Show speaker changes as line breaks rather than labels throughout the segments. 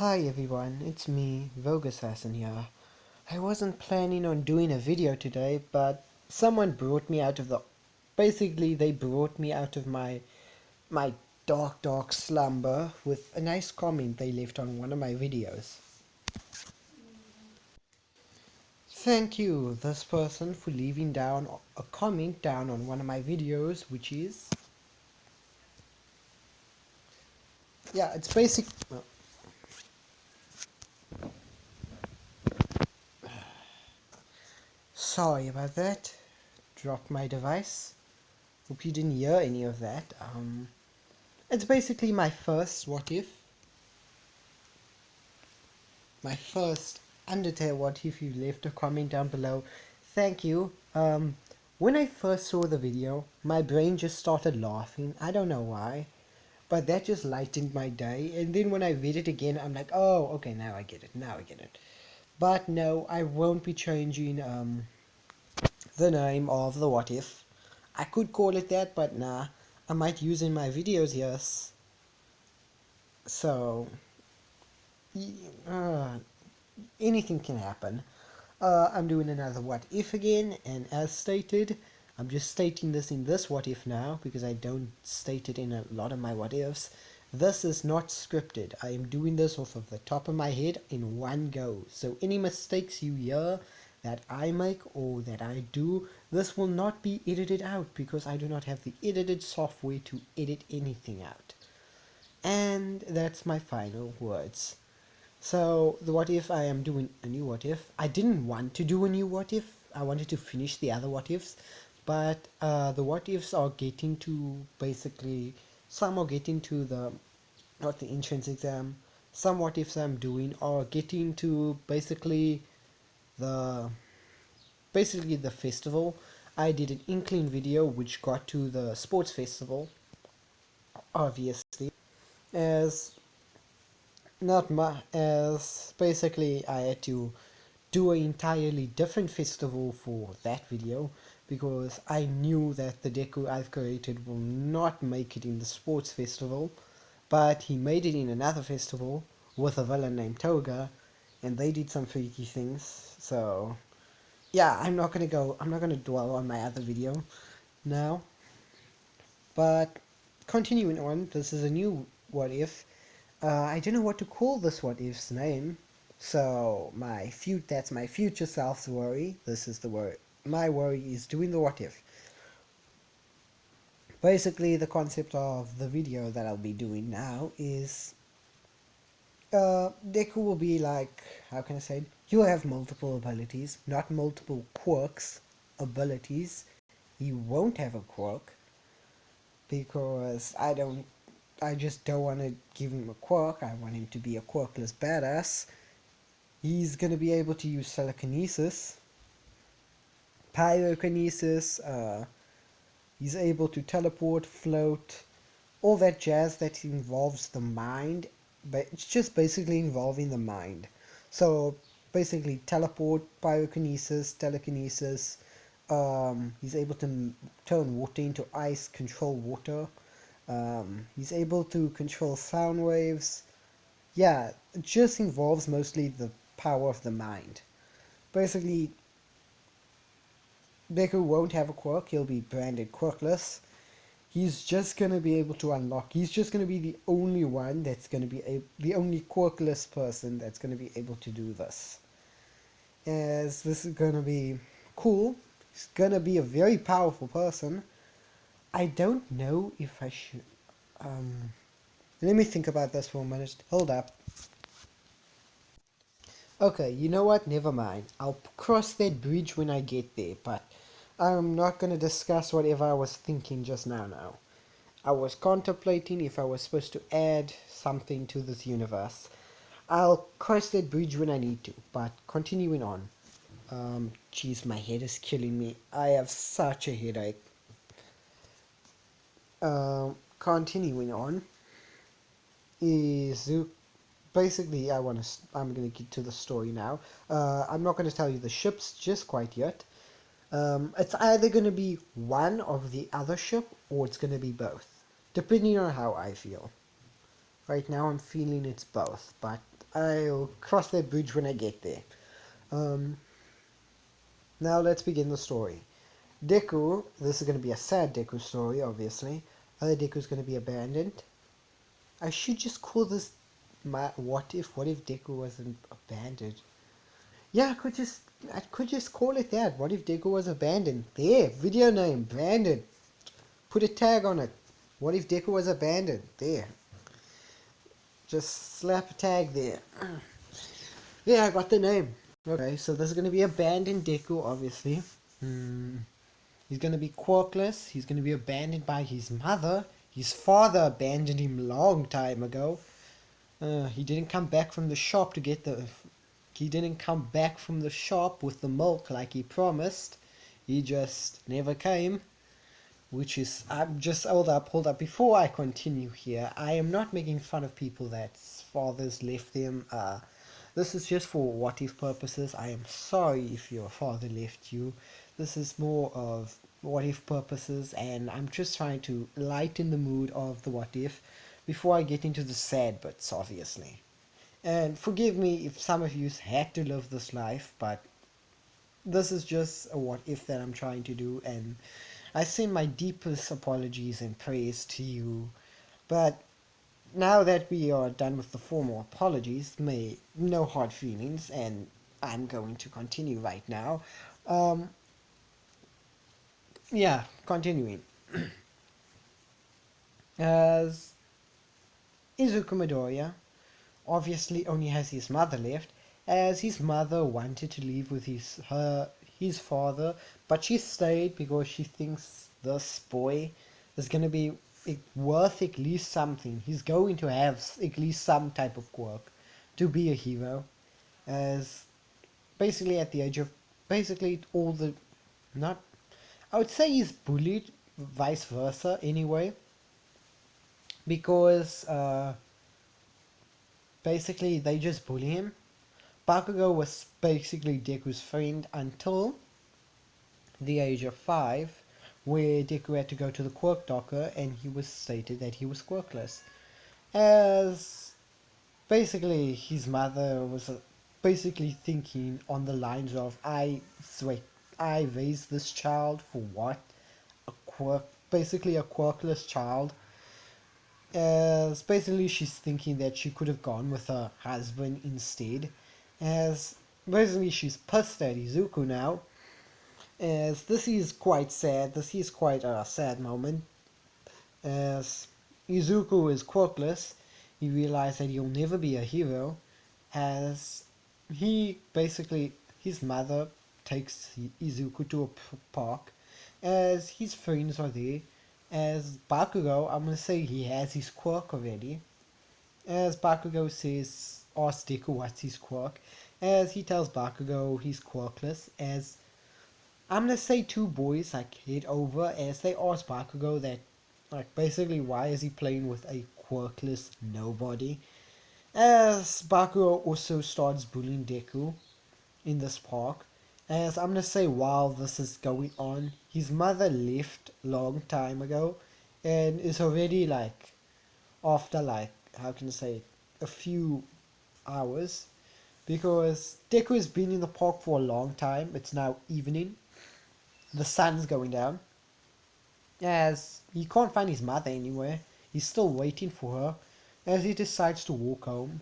Hi everyone, it's me, Vogue Assassin here. I wasn't planning on doing a video today, but someone brought me out of the... Basically, they brought me out of my dark slumber with a nice comment they left on one of my videos. Thank you, this person, for leaving down a comment down on one of my videos, which is... Yeah, it's basic... Sorry about that. Dropped my device. Hope you didn't hear any of that. It's basically my first what if. My first Undertale what if. You left a comment down below. Thank you. When I first saw the video, my brain just started laughing. I don't know why. But that just lightened my day. And then when I read it again, I'm like, oh, okay, now I get it. Now I get it. But no, I won't be changing the name of the what if. I could call it that, but nah. I might use in my videos, yes. So, uh, anything can happen. I'm doing another what if again, and as stated, I'm just stating this in this what if now because I don't state it in a lot of my what ifs. This is not scripted. I am doing this off of the top of my head in one go. So any mistakes you hear that I make or that I do, this will not be edited out because I do not have the edited software to edit anything out. And that's my final words. So the what if I am doing a new what if. I didn't want to do a new what if. I wanted to finish the other what ifs. But the what ifs are getting to basically, some are getting to the, not the entrance exam. Some what ifs I'm doing are getting to the, basically the festival. I did an Inkling video which got to the sports festival, obviously, as not my as basically I had to do an entirely different festival for that video because I knew that the deku I've created will not make it in the sports festival, but he made it in another festival with a villain named Toga, and they did some freaky things. So yeah, I'm not gonna dwell on my other video now, but continuing on, this is a new what if. I don't know what to call this what if's name. So that's my future self's worry. This is the worry. My worry is doing the what if. Basically, the concept of the video that I'll be doing now is Deku will be like, how can I say it? You'll have multiple abilities, not multiple quirks, abilities. He won't have a quirk because I just don't want to give him a quirk. I want him to be a quirkless badass. He's going to be able to use telekinesis, pyrokinesis, he's able to teleport, float, all that jazz that involves the mind, but it's just basically involving the mind. So basically teleport, pyrokinesis, telekinesis, he's able to turn water into ice, control water, he's able to control sound waves. Yeah, it just involves mostly the power of the mind. Basically, Deku won't have a quirk, he'll be branded quirkless. He's just gonna be able to unlock, he's just gonna be the only one that's gonna be the only quirkless person that's gonna be able to do this. As this is gonna be cool, he's gonna be a very powerful person. I don't know if I should, let me think about this for a minute. Hold up. Okay, you know what? Never mind. I'll cross that bridge when I get there, but I'm not going to discuss whatever I was thinking just now. I was contemplating if I was supposed to add something to this universe. I'll cross that bridge when I need to, but continuing on. Jeez, my head is killing me. I have such a headache. Continuing on is basically I'm gonna get to the story now. I'm not gonna tell you the ships just quite yet. It's either gonna be one of the other ship or it's gonna be both, depending on how I feel. Right now I'm feeling it's both, but I'll cross that bridge when I get there. Um, Now let's begin the story. Deku, this is going to be a sad Deku story, obviously. Other Deku is going to be abandoned. I should just call this my what if? What if Deku wasn't abandoned? Yeah, I could just call it that. What if Deku was abandoned? There, video name, Brandon. Put a tag on it. What if Deku was abandoned? There. Just slap a tag there. Yeah, I got the name. Okay, so this is going to be abandoned Deku, obviously. He's going to be quirkless. He's going to be abandoned by his mother. His father abandoned him long time ago. He didn't come back from the shop to get the... He didn't come back from the shop with the milk like he promised. He just never came. Which is... hold up. Before I continue here, I am not making fun of people that fathers left them. This is just for what if purposes. I am sorry if your father left you. This is more of what if purposes, and I'm just trying to lighten the mood of the what if before I get into the sad bits, obviously. And forgive me if some of you had to live this life, but this is just a what if that I'm trying to do, and I send my deepest apologies and praise to you. But now that we are done with the formal apologies, no hard feelings, and I'm going to continue right now. Um, yeah, continuing. As Izuku Midoriya obviously only has his mother left, as his mother wanted to leave with his father, but she stayed because she thinks this boy is going to be worth at least something. He's going to have at least some type of quirk to be a hero, as basically at the age of basically all the not I would say he's bullied, vice versa anyway, because basically they just bully him. Bakugo was basically Deku's friend until the age of 5, where Deku had to go to the quirk doctor and he was stated that he was quirkless. As basically his mother was basically thinking on the lines of, I raised this child for what? Basically a quirkless child. As basically she's thinking that she could have gone with her husband instead. As basically she's pissed at Izuku now. As this is quite sad. This is quite a sad moment. As Izuku is quirkless, he realized that he'll never be a hero. As his mother takes Izuku to a park, as his friends are there. As Bakugo, I'm gonna say he has his quirk already. As Bakugo asks Deku what's his quirk, as he tells Bakugo he's quirkless. As I'm gonna say two boys like head over as they ask Bakugo that, like, basically why is he playing with a quirkless nobody. As Bakugo also starts bullying Deku in this park. As I'm gonna say while this is going on, his mother left long time ago and is already like after like how can I say a few hours, because Deku has been in the park for a long time. It's now evening. The sun's going down. As he can't find his mother anywhere. He's still waiting for her. As he decides to walk home.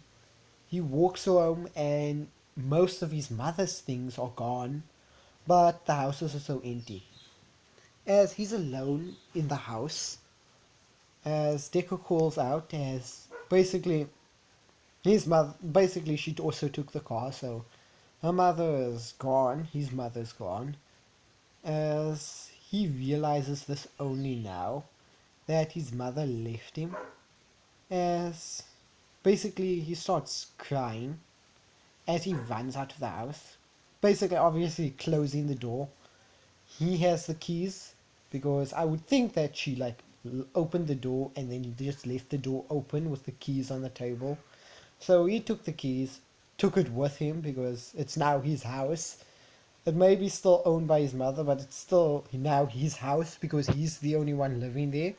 He walks home and most of his mother's things are gone, but the house is also empty. As he's alone in the house, as Deku calls out, as basically his mother, basically she also took the car, so her mother is gone, his mother's gone. As he realizes this only now, that his mother left him, as basically he starts crying as he runs out of the house. Basically, obviously closing the door. He has the keys because I would think that she like opened the door and then he just left the door open with the keys on the table. So he took the keys, took it with him because it's now his house. It may be still owned by his mother, but it's still now his house because he's the only one living there.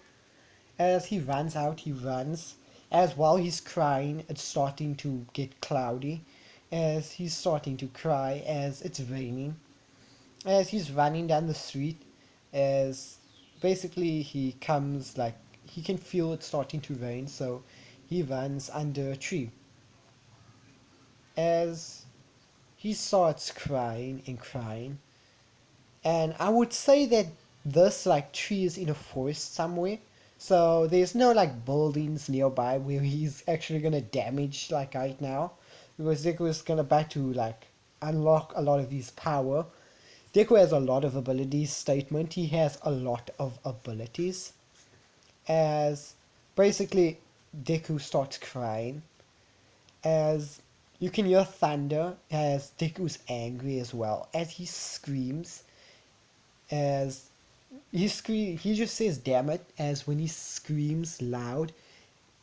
As he runs out, he runs. As while he's crying, it's starting to get cloudy. As he's starting to cry, as it's raining. As he's running down the street, as basically he comes like he can feel it starting to rain, so he runs under a tree. As he starts crying and crying, and I would say that this like tree is in a forest somewhere. So there's no like buildings nearby where he's actually gonna damage like right now. Because Deku is gonna about to like unlock a lot of his power. Deku has a lot of abilities statement. He has a lot of abilities. As basically Deku starts crying. As you can hear thunder as Deku's angry as well. As he screams as he just says damn it as when he screams loud,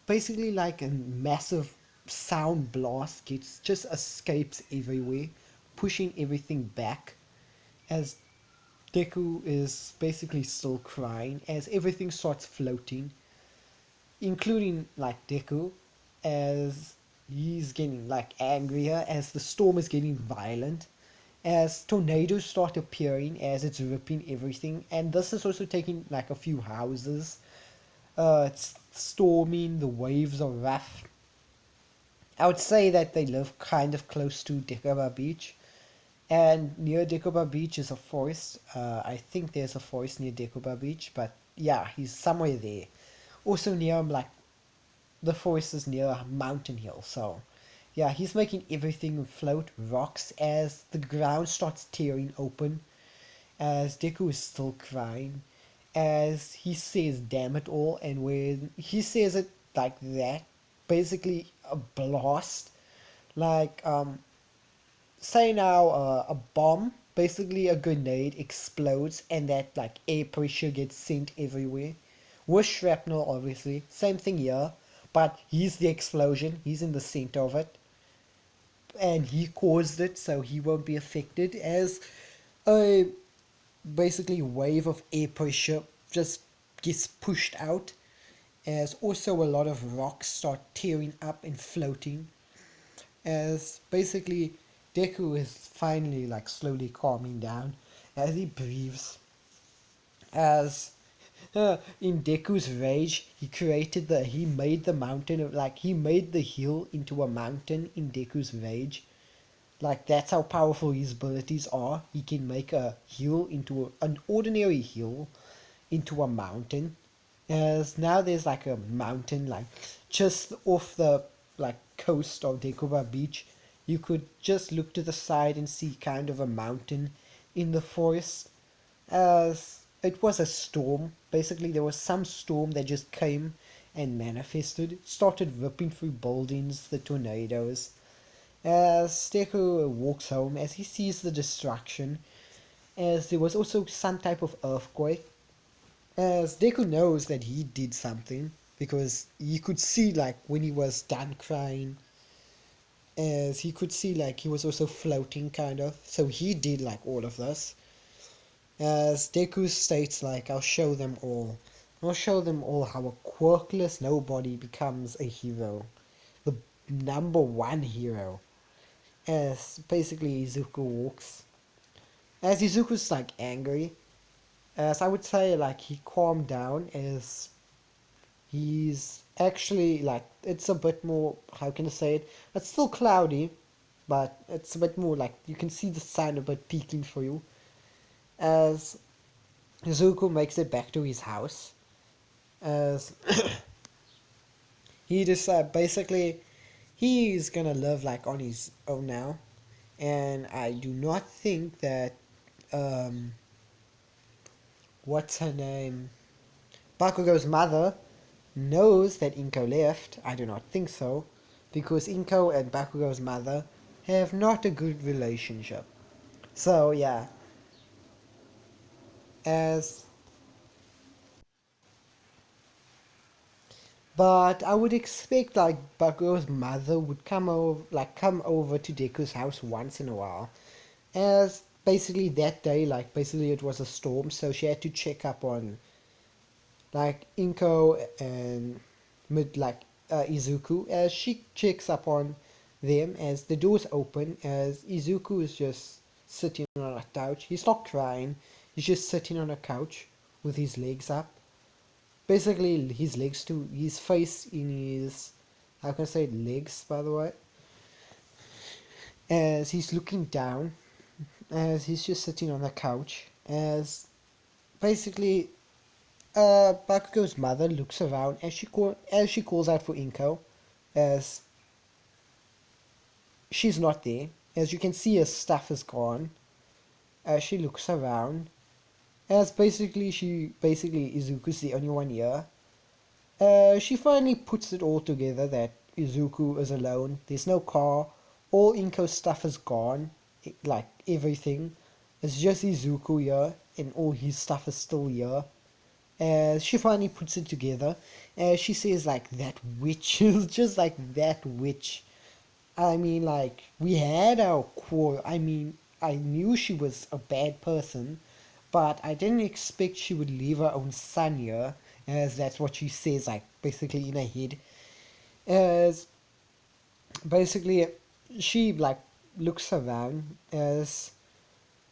basically like a massive sound blast gets just escapes everywhere, pushing everything back as Deku is basically still crying as everything starts floating, including like Deku, as he's getting like angrier as the storm is getting violent, as tornadoes start appearing as it's ripping everything, and this is also taking like a few houses. It's storming, the waves are rough. I would say that they live kind of close to Dekuba Beach, and near Dekuba Beach is a forest. I think there's a forest near Dekuba Beach, but yeah, he's somewhere there. Also near him, like the forest is near a mountain hill, so yeah, he's making everything float, rocks as the ground starts tearing open, as Deku is still crying, as he says damn it all, and when he says it like that, basically a blast, like say now a bomb, basically a grenade explodes and that like air pressure gets sent everywhere. With shrapnel obviously, same thing here, but he's the explosion, he's in the center of it, and he caused it so he won't be affected as a basically wave of air pressure just gets pushed out, as also a lot of rocks start tearing up and floating, as basically Deku is finally like slowly calming down as he breathes, as in Deku's rage he made the mountain of like he made the hill into a mountain in Deku's rage. Like that's how powerful his abilities are. He can make a hill into an ordinary hill into a mountain. As now there's like a mountain like just off the like coast of Dekuba Beach. You could just look to the side and see kind of a mountain in the forest. As it was a storm. Basically there was some storm that just came and manifested. Started ripping through buildings, the tornadoes. As Deku walks home, as he sees the destruction, as there was also some type of earthquake, as Deku knows that he did something, because he could see like when he was done crying, as he could see like he was also floating kind of, so he did like all of this. As Deku states like, I'll show them all how a quirkless nobody becomes a hero. The number one hero. As basically Izuku walks. As Izuku's like angry, as I would say like he calmed down as he's actually like it's a bit more, how can I say it? It's still cloudy, but it's a bit more like you can see the sun a bit peeking through. As Izuku makes it back to his house, as he just basically he's gonna live like on his own now, and I do not think that um what's her name? Bakugo's mother knows that Inko left. I do not think so, because Inko and Bakugo's mother have not a good relationship. So yeah, as but I would expect like Bakugo's mother would come over to Deku's house once in a while. As basically that day, like basically it was a storm, so she had to check up on like Inko and mid like Izuku as she checks up on them as the doors open as Izuku is just sitting on a couch. He's not crying. He's just sitting on a couch with his legs up. Basically, his legs to his face in his, how can I say, legs, by the way, as he's looking down, as he's just sitting on the couch, as basically Bakugo's mother looks around as she calls out for Inko, as she's not there. As you can see, her stuff is gone. As she looks around, as basically Izuku's the only one here. She finally puts it all together that Izuku is alone. There's no car. All Inko's stuff is gone. Like everything. It's just Izuku here, and all his stuff is still here. She finally puts it together. She says like that witch is just like that witch. I mean, like we had our quarrel. I mean, I knew she was a bad person, but I didn't expect she would leave her own son here, as that's what she says, like basically in her head. As basically she like looks around as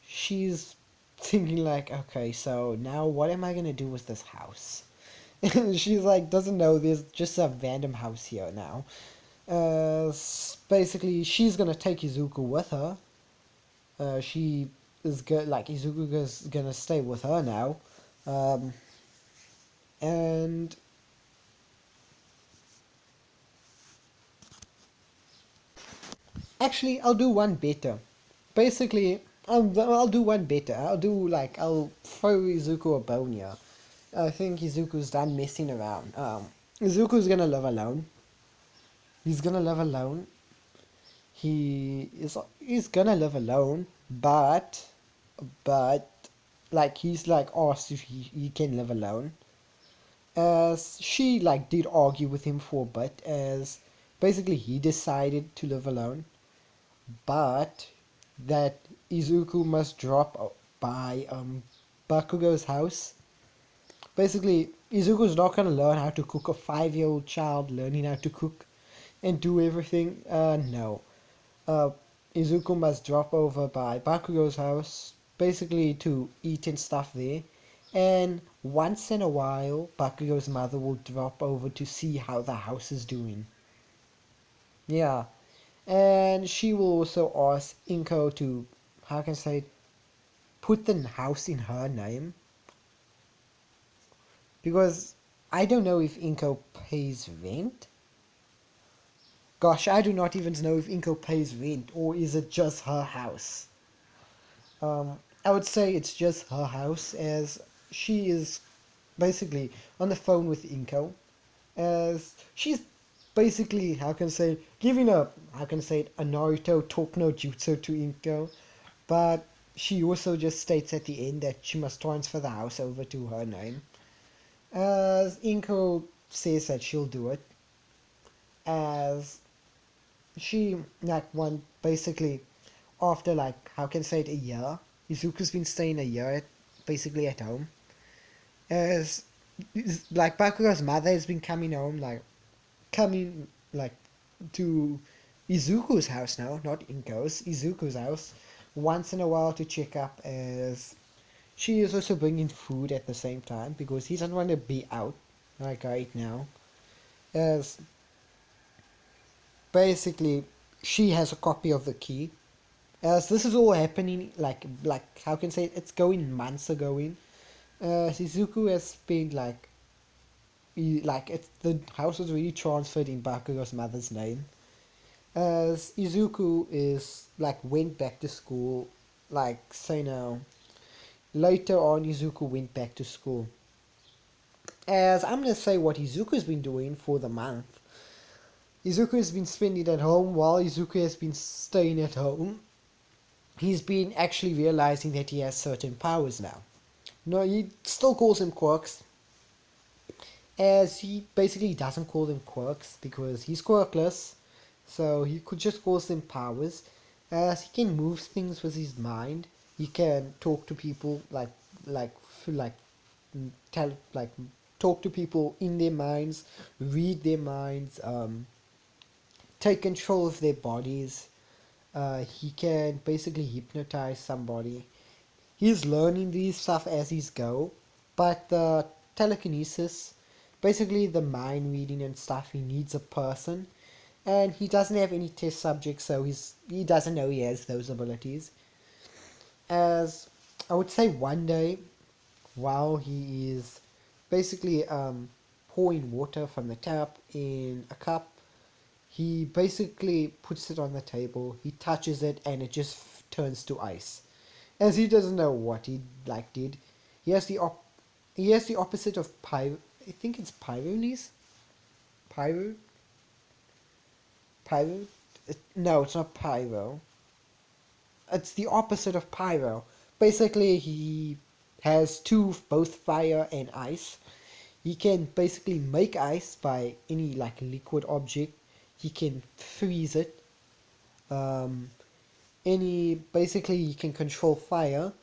she's thinking like, okay, so now what am I gonna do with this house? And she's like, doesn't know there's just a random house here now. Basically, she's gonna take Izuku with her. She is like Izuku is gonna stay with her now, um, and actually, I'll do one better. Basically, I'll do one better. I'll throw Izuku a bone here. I think Izuku's done messing around. Izuku's gonna live alone. He's gonna live alone. He's gonna live alone, but like he's like asked if he can live alone. As she like did argue with him for a bit, as basically he decided to live alone, but that Izuku must drop by Bakugo's house. Basically, Izuku's not gonna learn how to cook. A 5-year-old child learning how to cook and do everything. No. Uh, Izuku must drop over by Bakugo's house, basically to eat and stuff there. And once in a while, Bakugo's mother will drop over to see how the house is doing. Yeah, and she will also ask Inko to, how can I say, put the house in her name. Because I don't know if Inko pays rent. Gosh, I do not even know if Inko pays rent, or is it just her house? I would say it's just her house, as she is basically on the phone with Inko, as she's basically, how can I say, giving a, how can I say it, a Naruto talk no jutsu to Inko, but she also just states at the end that she must transfer the house over to her name. As Inko says that she'll do it, as she, like, one, basically, after, like, how can I say it, a year, Izuku's been staying a year basically at home, as, like, Bakugo's mother has been coming, like, to Izuku's house now, not Inko's, Izuku's house, once in a while to check up, as she is also bringing food at the same time, because he doesn't want to be out, like, right now, as basically she has a copy of the key, as this is all happening like how can I say it, it's going months ago in. Shizuku has spent like it's the house was already transferred in Bakugo's mother's name. As Izuku is like went back to school, like say now later on Izuku went back to school. As I'm gonna say what Izuku's been doing for the month. Izuku has been spending at home while Izuku has been staying at home. He's been actually realizing that he has certain powers now. No, he still calls them quirks, as he basically doesn't call them quirks because he's quirkless, so he could just call them powers. As he can move things with his mind, he can talk to people like tell like talk to people in their minds, read their minds, take control of their bodies. He can basically hypnotize somebody. He's learning these stuff as he's go, but the telekinesis, basically the mind reading and stuff, he needs a person, and he doesn't have any test subjects, so he doesn't know he has those abilities. As I would say, one day while he is basically pouring water from the tap in a cup, he basically puts it on the table. He touches it, and it just turns to ice. As he doesn't know what he did. He has he has the opposite of pyro. I think it's pyronese. Pyro. Pyro. No, it's not pyro. It's the opposite of pyro. Basically, he has two, both fire and ice. He can basically make ice by any like liquid object. He can freeze it. Um, any basically he can control fire.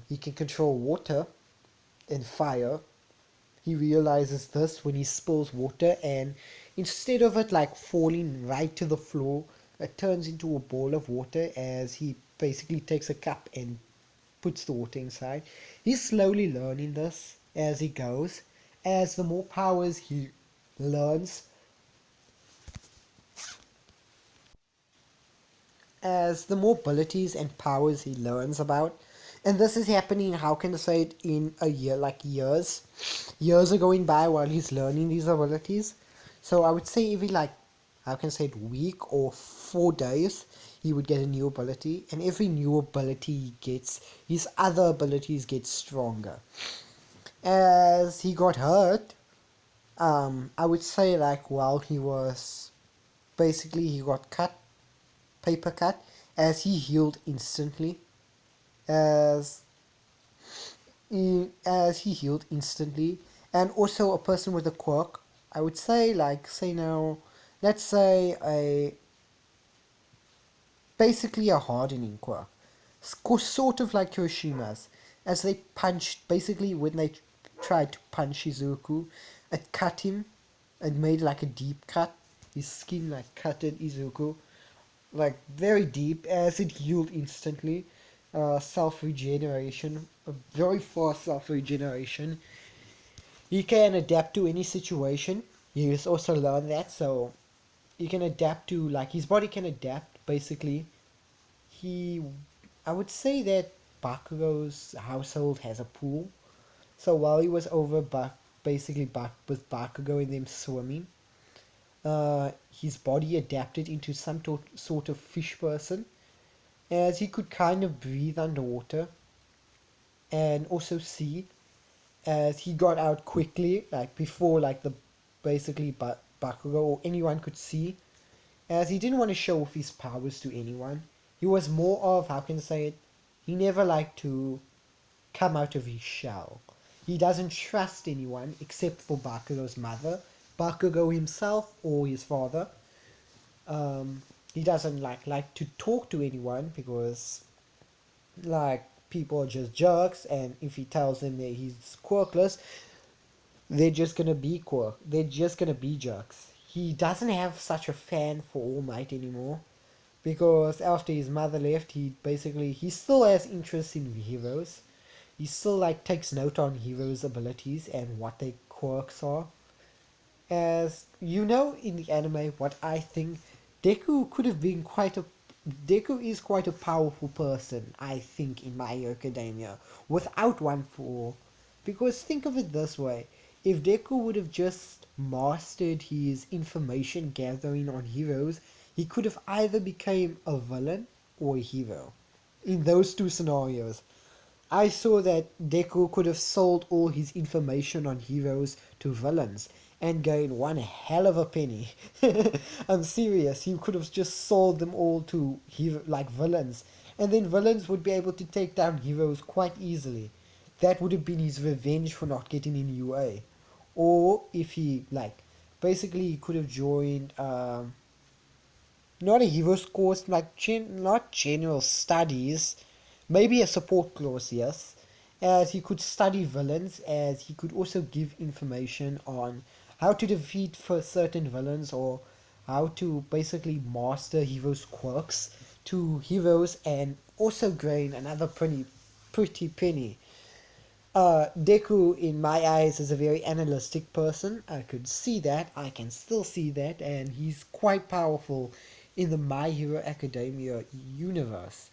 He can control water and fire. He realizes this when he spills water, and instead of it like falling right to the floor, it turns into a ball of water as he basically takes a cup and puts the water inside. He's slowly learning this as he goes. As the more powers he learns, as the more abilities and powers he learns about, and this is happening, how can I say it, in a year, like years are going by while he's learning these abilities. So I would say every like, how can I say it, week or 4 days he would get a new ability, and every new ability he gets, his other abilities get stronger. As he got hurt, I would say like while he was basically he got cut, paper cut, as he healed instantly, as as he healed instantly. And also a person with a quirk, I would say, like, say now, let's say a basically a hardening quirk, sort of like Hiroshima's, as they punched, basically when they tried to punch Izuku, it cut him and made like a deep cut. His skin like cutted Izuku like very deep, as it healed instantly. Self regeneration, a very fast self regeneration. He can adapt to any situation. He's also learned that, so he can adapt to, like, his body can adapt. Basically, he, I would say that Bakugo's household has a pool. So while he was over, basically with Bakugo and them swimming, his body adapted into some sort of fish person, as he could kind of breathe underwater and also see, as he got out quickly, like before like the basically Bakugo or anyone could see, as he didn't want to show off his powers to anyone. He was more of, how can I say it, he never liked to come out of his shell. He doesn't trust anyone except for Bakugo's mother, Bakugo himself, or his father. Um, he doesn't like to talk to anyone because like people are just jerks, and if he tells them that he's quirkless, they're just gonna be they're just gonna be jerks. He doesn't have such a fan for All Might anymore, because after his mother left, he still has interest in heroes. He still like takes note on heroes' abilities and what their quirks are. As you know, in the anime, what I think, Deku could have been quite a Deku is quite a powerful person, I think, in My Hero Academia, without one for, because think of it this way, if Deku would have just mastered his information gathering on heroes, he could have either become a villain or a hero. In those two scenarios, I saw that Deku could have sold all his information on heroes to villains and gained one hell of a penny. I'm serious. He could have just sold them all to like villains, and then villains would be able to take down heroes quite easily. That would have been his revenge for not getting in UA. Or if he like, basically he could have joined not a heroes course, like not general studies, maybe a support course, yes, as he could study villains, as he could also give information on how to defeat for certain villains or how to basically master heroes' quirks to heroes and also gain another pretty penny. Deku, in my eyes, is a very analytic person. I could see that. I can still see that, and he's quite powerful in the My Hero Academia universe,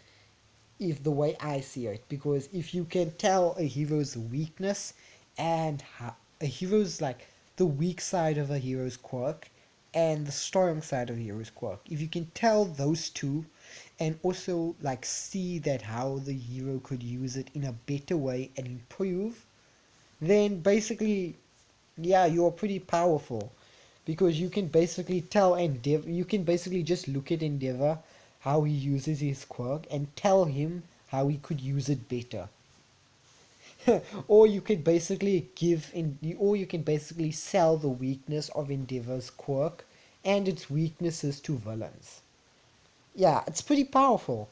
if the way I see it. Because if you can tell a hero's weakness and a hero's like the weak side of a hero's quirk and the strong side of a hero's quirk, if you can tell those two and also like see that how the hero could use it in a better way and improve, then basically, yeah, you're pretty powerful because you can basically tell Endeavor, you can basically just look at Endeavor how he uses his quirk and tell him how he could use it better. Or you could basically or you can basically sell the weakness of Endeavor's quirk and its weaknesses to villains. Yeah, it's pretty powerful.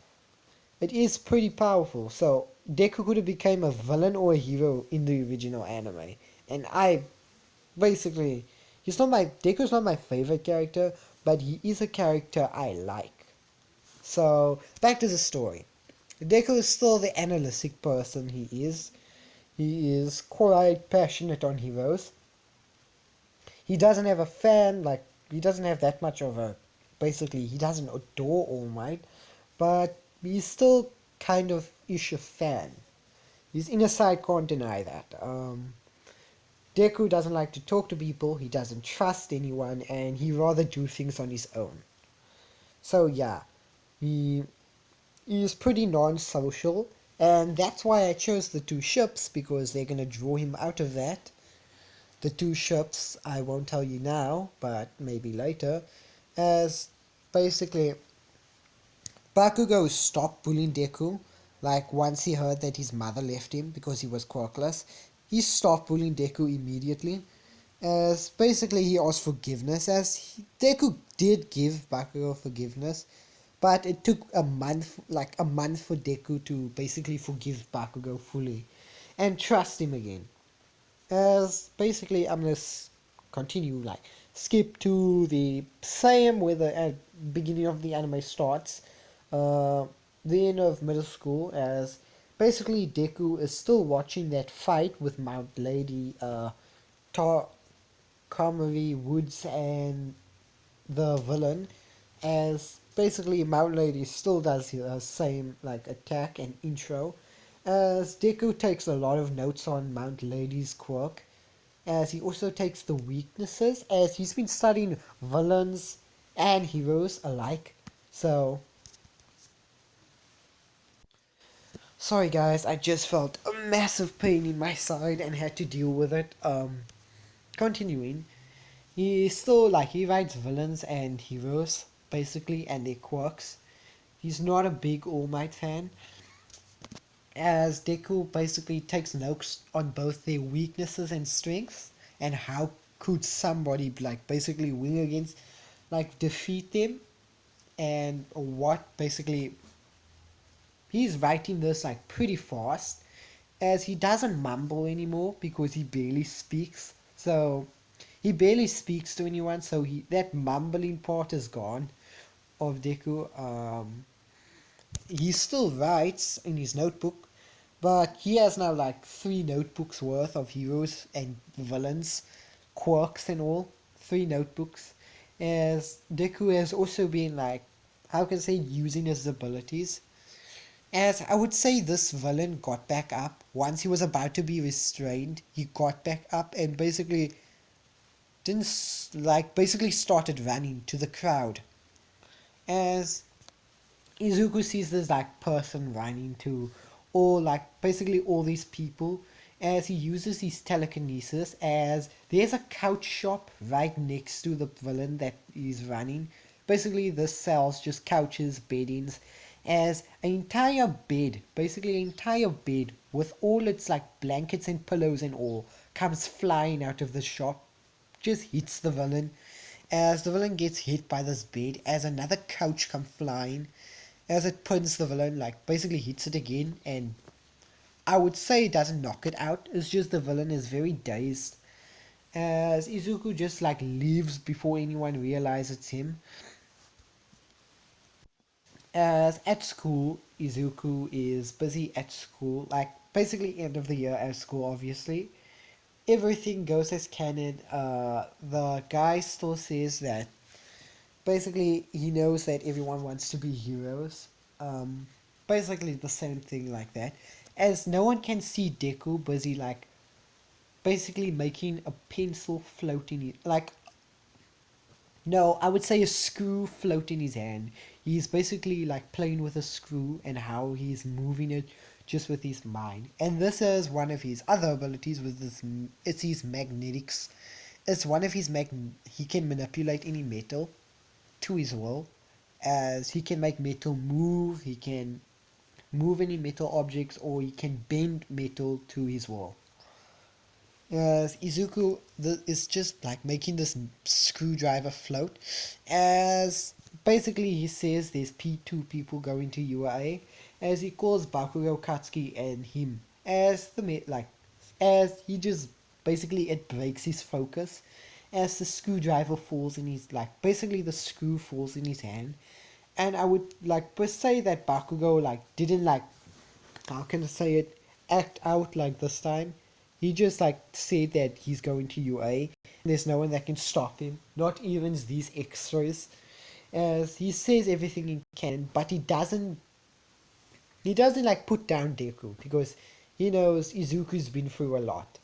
It is pretty powerful. So Deku could have become a villain or a hero in the original anime, and I basically, Deku's not my favorite character, but he is a character I like. So back to the story. Deku is still the analytic person he is. He is quite passionate on heroes. He doesn't have a fan, like he doesn't have that much of a basically he doesn't adore All Might, but he's still kind of ish a fan. His inner side can't deny that. Deku doesn't like to talk to people, he doesn't trust anyone, and he rather do things on his own. So yeah, he is pretty non-social, and that's why I chose the two ships, because they're gonna draw him out of that. The two ships I won't tell you now, but maybe later, as basically Bakugo stopped bullying Deku, like once he heard that his mother left him because he was quirkless. He stopped bullying Deku immediately, as basically he asked forgiveness, as Deku did give Bakugo forgiveness, but it took a month for Deku to basically forgive Bakugo fully and trust him again. As basically I'm gonna continue like skip to the same where the beginning of the anime starts, uh, the end of middle school, as basically Deku is still watching that fight with Mount Lady, Kamari Woods and the villain, as basically Mount Lady still does her same like attack and intro, as Deku takes a lot of notes on Mount Lady's quirk, as he also takes the weaknesses, as he's been studying villains and heroes alike. So sorry guys, I just felt a massive pain in my side and had to deal with it. Continuing, he still like he writes villains and heroes basically and their quirks. He's not a big All Might fan, as Deku basically takes notes on both their weaknesses and strengths and how could somebody like basically win against like defeat them, and what basically he's writing this like pretty fast, as he doesn't mumble anymore because he barely speaks. So he barely speaks to anyone, so he that mumbling part is gone of Deku. He still writes in his notebook, but he has now like 3 notebooks worth of heroes and villains, quirks and all. 3 notebooks. As Deku has also been like, how can I say, using his abilities. As I would say this villain got back up once he was about to be restrained. He got back up and basically didn't like basically started running to the crowd. As Izuku sees this like person running to all like basically all these people, as he uses his telekinesis, as there's a couch shop right next to the villain that is running. Basically this sells just couches, beddings, as an entire bed, basically an entire bed with all its like blankets and pillows and all comes flying out of the shop, just hits the villain, as the villain gets hit by this bed, as another couch comes flying, as it pins the villain, like basically hits it again, and I would say it doesn't knock it out. It's just the villain is very dazed, as Izuku just like leaves before anyone realizes it's him. As at school, Izuku is busy at school, like basically end of the year at school, obviously. Everything goes as canon. The guy still says that basically he knows that everyone wants to be heroes. Um, Basically the same thing like that. As no one can see Deku busy like basically making a pencil float in it, like no, I would say a screw float in his hand. He's basically like playing with a screw and how he's moving it just with his mind. And this is one of his other abilities with this. It's his magnetics. It's one of his he can manipulate any metal to his will, as he can make metal move. He can move any metal objects, or he can bend metal to his will. Izuku is just like making this screwdriver float, as basically he says there's two people going to UA, as he calls Bakugo, Katsuki, and him as as he just basically it breaks his focus, as the screwdriver falls in his basically the screw falls in his hand, and I would like per se that Bakugo didn't how can I say it, act out like this time. He just said that he's going to UA. There's no one that can stop him, not even these extras. As he says everything he can, but he doesn't put down Deku because he knows Izuku's been through a lot.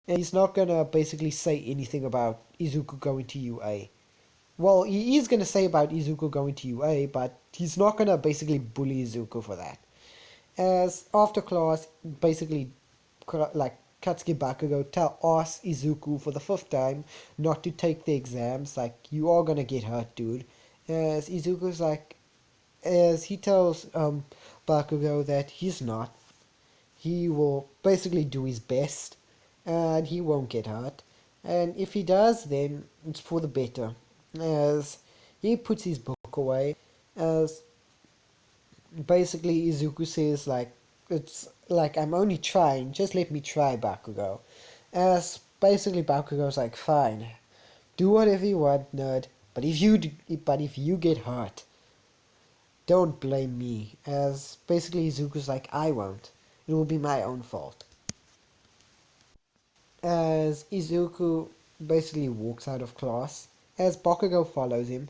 And he's not gonna basically say anything about Izuku going to UA. Well, he is gonna say about Izuku going to UA, but he's not gonna basically bully Izuku for that. As after class, basically, Katsuki Bakugo asks Izuku for the fifth time not to take the exams. Like, you are gonna get hurt, dude. As Izuku's as he tells Bakugo that he's not. He will basically do his best, and he won't get hurt. And if he does, then it's for the better. As he puts his book away, as basically Izuku says it's like I'm only trying, just let me try, Bakugo. As basically Bakugo's like, fine, do whatever you want, nerd, but if you get hurt, don't blame me. As basically Izuku's like, I won't, it will be my own fault. As Izuku basically walks out of class, as Bakugo follows him,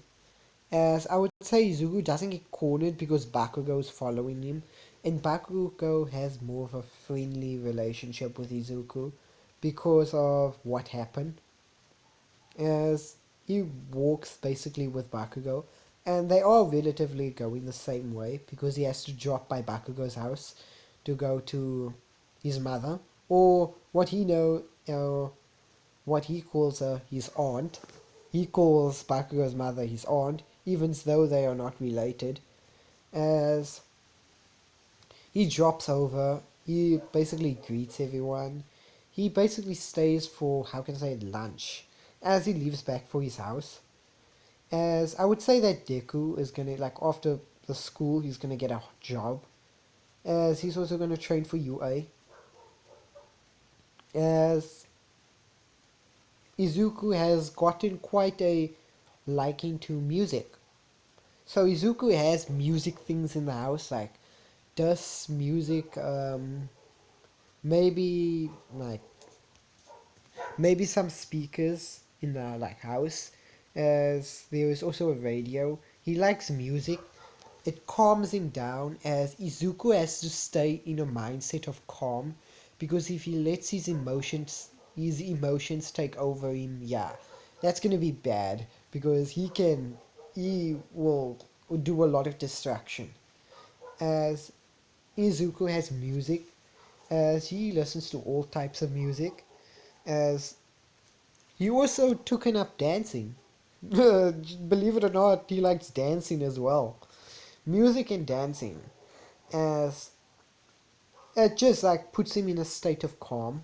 as I would say Izuku doesn't get cornered because Bakugo is following him, and Bakugo has more of a friendly relationship with Izuku because of what happened. As he walks basically with Bakugo, and they are relatively going the same way because he has to drop by Bakugo's house to go to his mother, or what he calls her his aunt. He calls Bakugo's mother his aunt, even though they are not related. As he drops over, he basically greets everyone. He basically stays for, how can I say, lunch, as he leaves back for his house. As I would say that Deku is gonna, after the school, he's gonna get a job. As he's also gonna train for UA. As Izuku has gotten quite a liking to music. So Izuku has music things in the house, does music, maybe maybe some speakers in the house, as there is also a radio. He likes music. It calms him down, as Izuku has to stay in a mindset of calm, because if he lets his emotions take over him, yeah, that's gonna be bad, because he will do a lot of distraction. As Izuku has music, as he listens to all types of music, as he also took up dancing. Believe it or not, he likes dancing as well. Music and dancing, as it just puts him in a state of calm,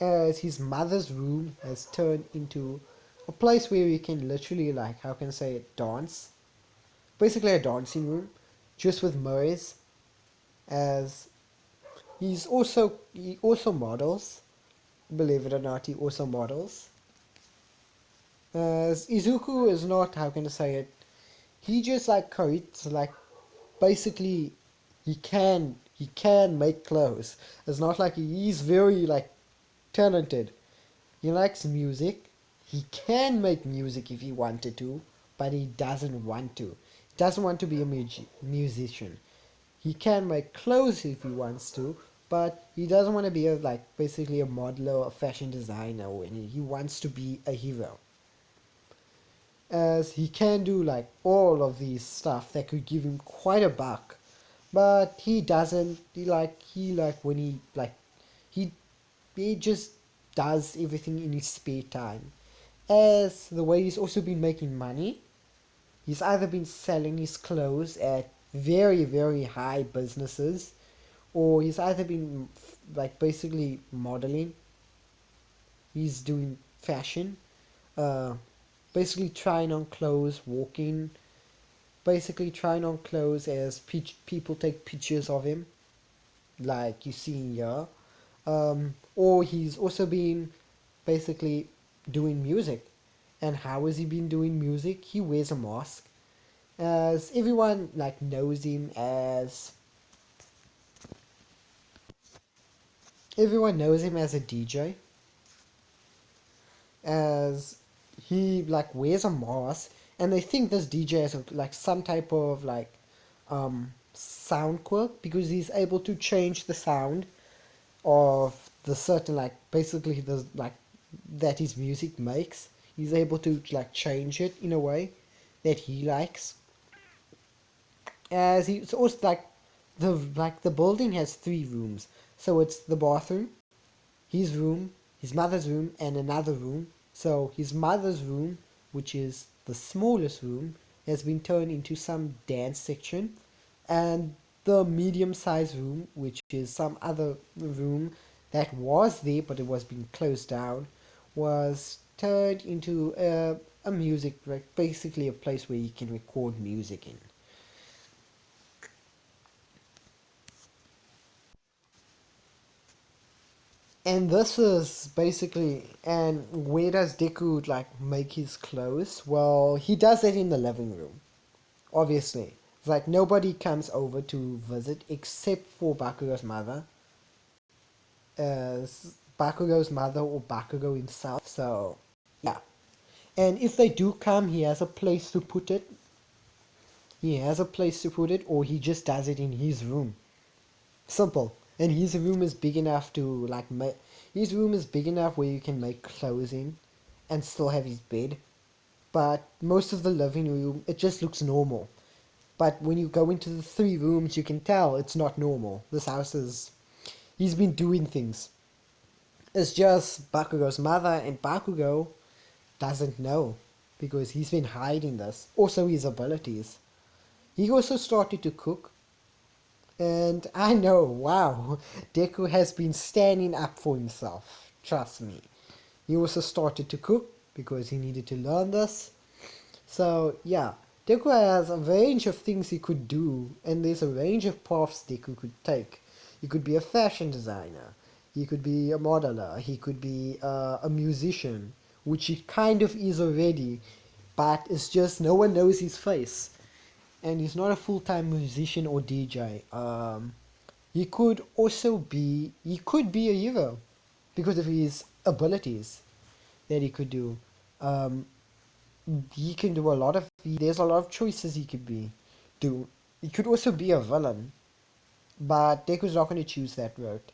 as his mother's room has turned into a place where he can literally how can I say it, dance. Basically a dancing room, just with mirrors, as he also models. Believe it or not, he also models. As Izuku is not, how can I say it? He just like creates like basically he can make clothes. It's not like he's very like talented. He likes music. He can make music if he wanted to, but he doesn't want to. He doesn't want to be a musician. He can make clothes if he wants to, but he doesn't want to be a like basically a modeler, a fashion designer, or any. He wants to be a hero. As he can do like all of these stuff that could give him quite a buck, but he doesn't. He like when he he just does everything in his spare time. As the way he's also been making money, he's either been selling his clothes at very very high businesses, or he's either been like basically modeling. He's doing fashion, uh, basically trying on clothes, walking, basically trying on clothes as people take pictures of him, like you see in here. Or he's also been basically doing music. And how has he been doing music? He wears a mask. As everyone like knows him as everyone knows him as a DJ. As he like wears a mask, and they think this DJ has like some type of like sound quirk because he's able to change the sound of the certain like basically the like that his music makes. He's able to like change it in a way that he likes. As he's also the building has three rooms, so it's the bathroom, his room, his mother's room, and another room. So his mother's room, which is the smallest room, has been turned into some dance section, and the medium-sized room, which is some other room that was there but it was being closed down, was turned into a music, like basically a place where you can record music in. And this is basically, and where does Deku like make his clothes? Well, he does it in the living room, obviously. It's like nobody comes over to visit except for Bakugo's mother, Bakugo's mother or Bakugo himself. So yeah, and if they do come, he has a place to put it. He has a place to put it, or he just does it in his room. Simple. And his room is big enough to like make. His room is big enough where you can make clothes in, and still have his bed. But most of the living room, it just looks normal. But when you go into the three rooms, you can tell it's not normal. This house is. He's been doing things. It's just Bakugo's mother, and Bakugo doesn't know because he's been hiding this. Also, his abilities. He also started to cook. And I know, wow, Deku has been standing up for himself. Trust me. He also started to cook because he needed to learn this. So, yeah, Deku has a range of things he could do, and there's a range of paths Deku could take. He could be a fashion designer, he could be a modeler, he could be a musician, which he kind of is already, but it's just no one knows his face. And he's not a full-time musician or DJ. He could be a hero because of his abilities that he could do. Um, he can do a lot of. There's a lot of choices he could do. He could also be a villain, but Deku's not going to choose that route.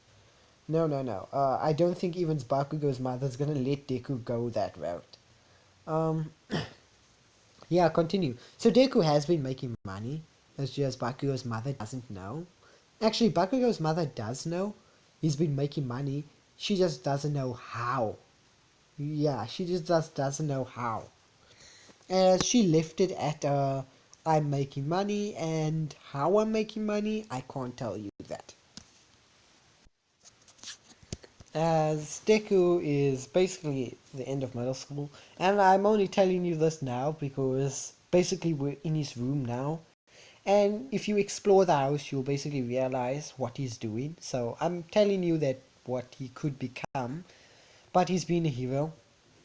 No, no, no. I don't think even Bakugo's mother's going to let Deku go that route. Um, yeah, continue. So Deku has been making money. It's just Bakugo's mother doesn't know. Actually, Bakugo's mother does know. He's been making money. She just doesn't know how. Yeah, she just doesn't know how. As she left it at I'm making money, and how I'm making money, I can't tell you that. As Deku is basically the end of middle school, and I'm only telling you this now because basically we're in his room now, And if you explore the house, you'll basically realize what he's doing. So I'm telling you that what he could become, but he's been a hero.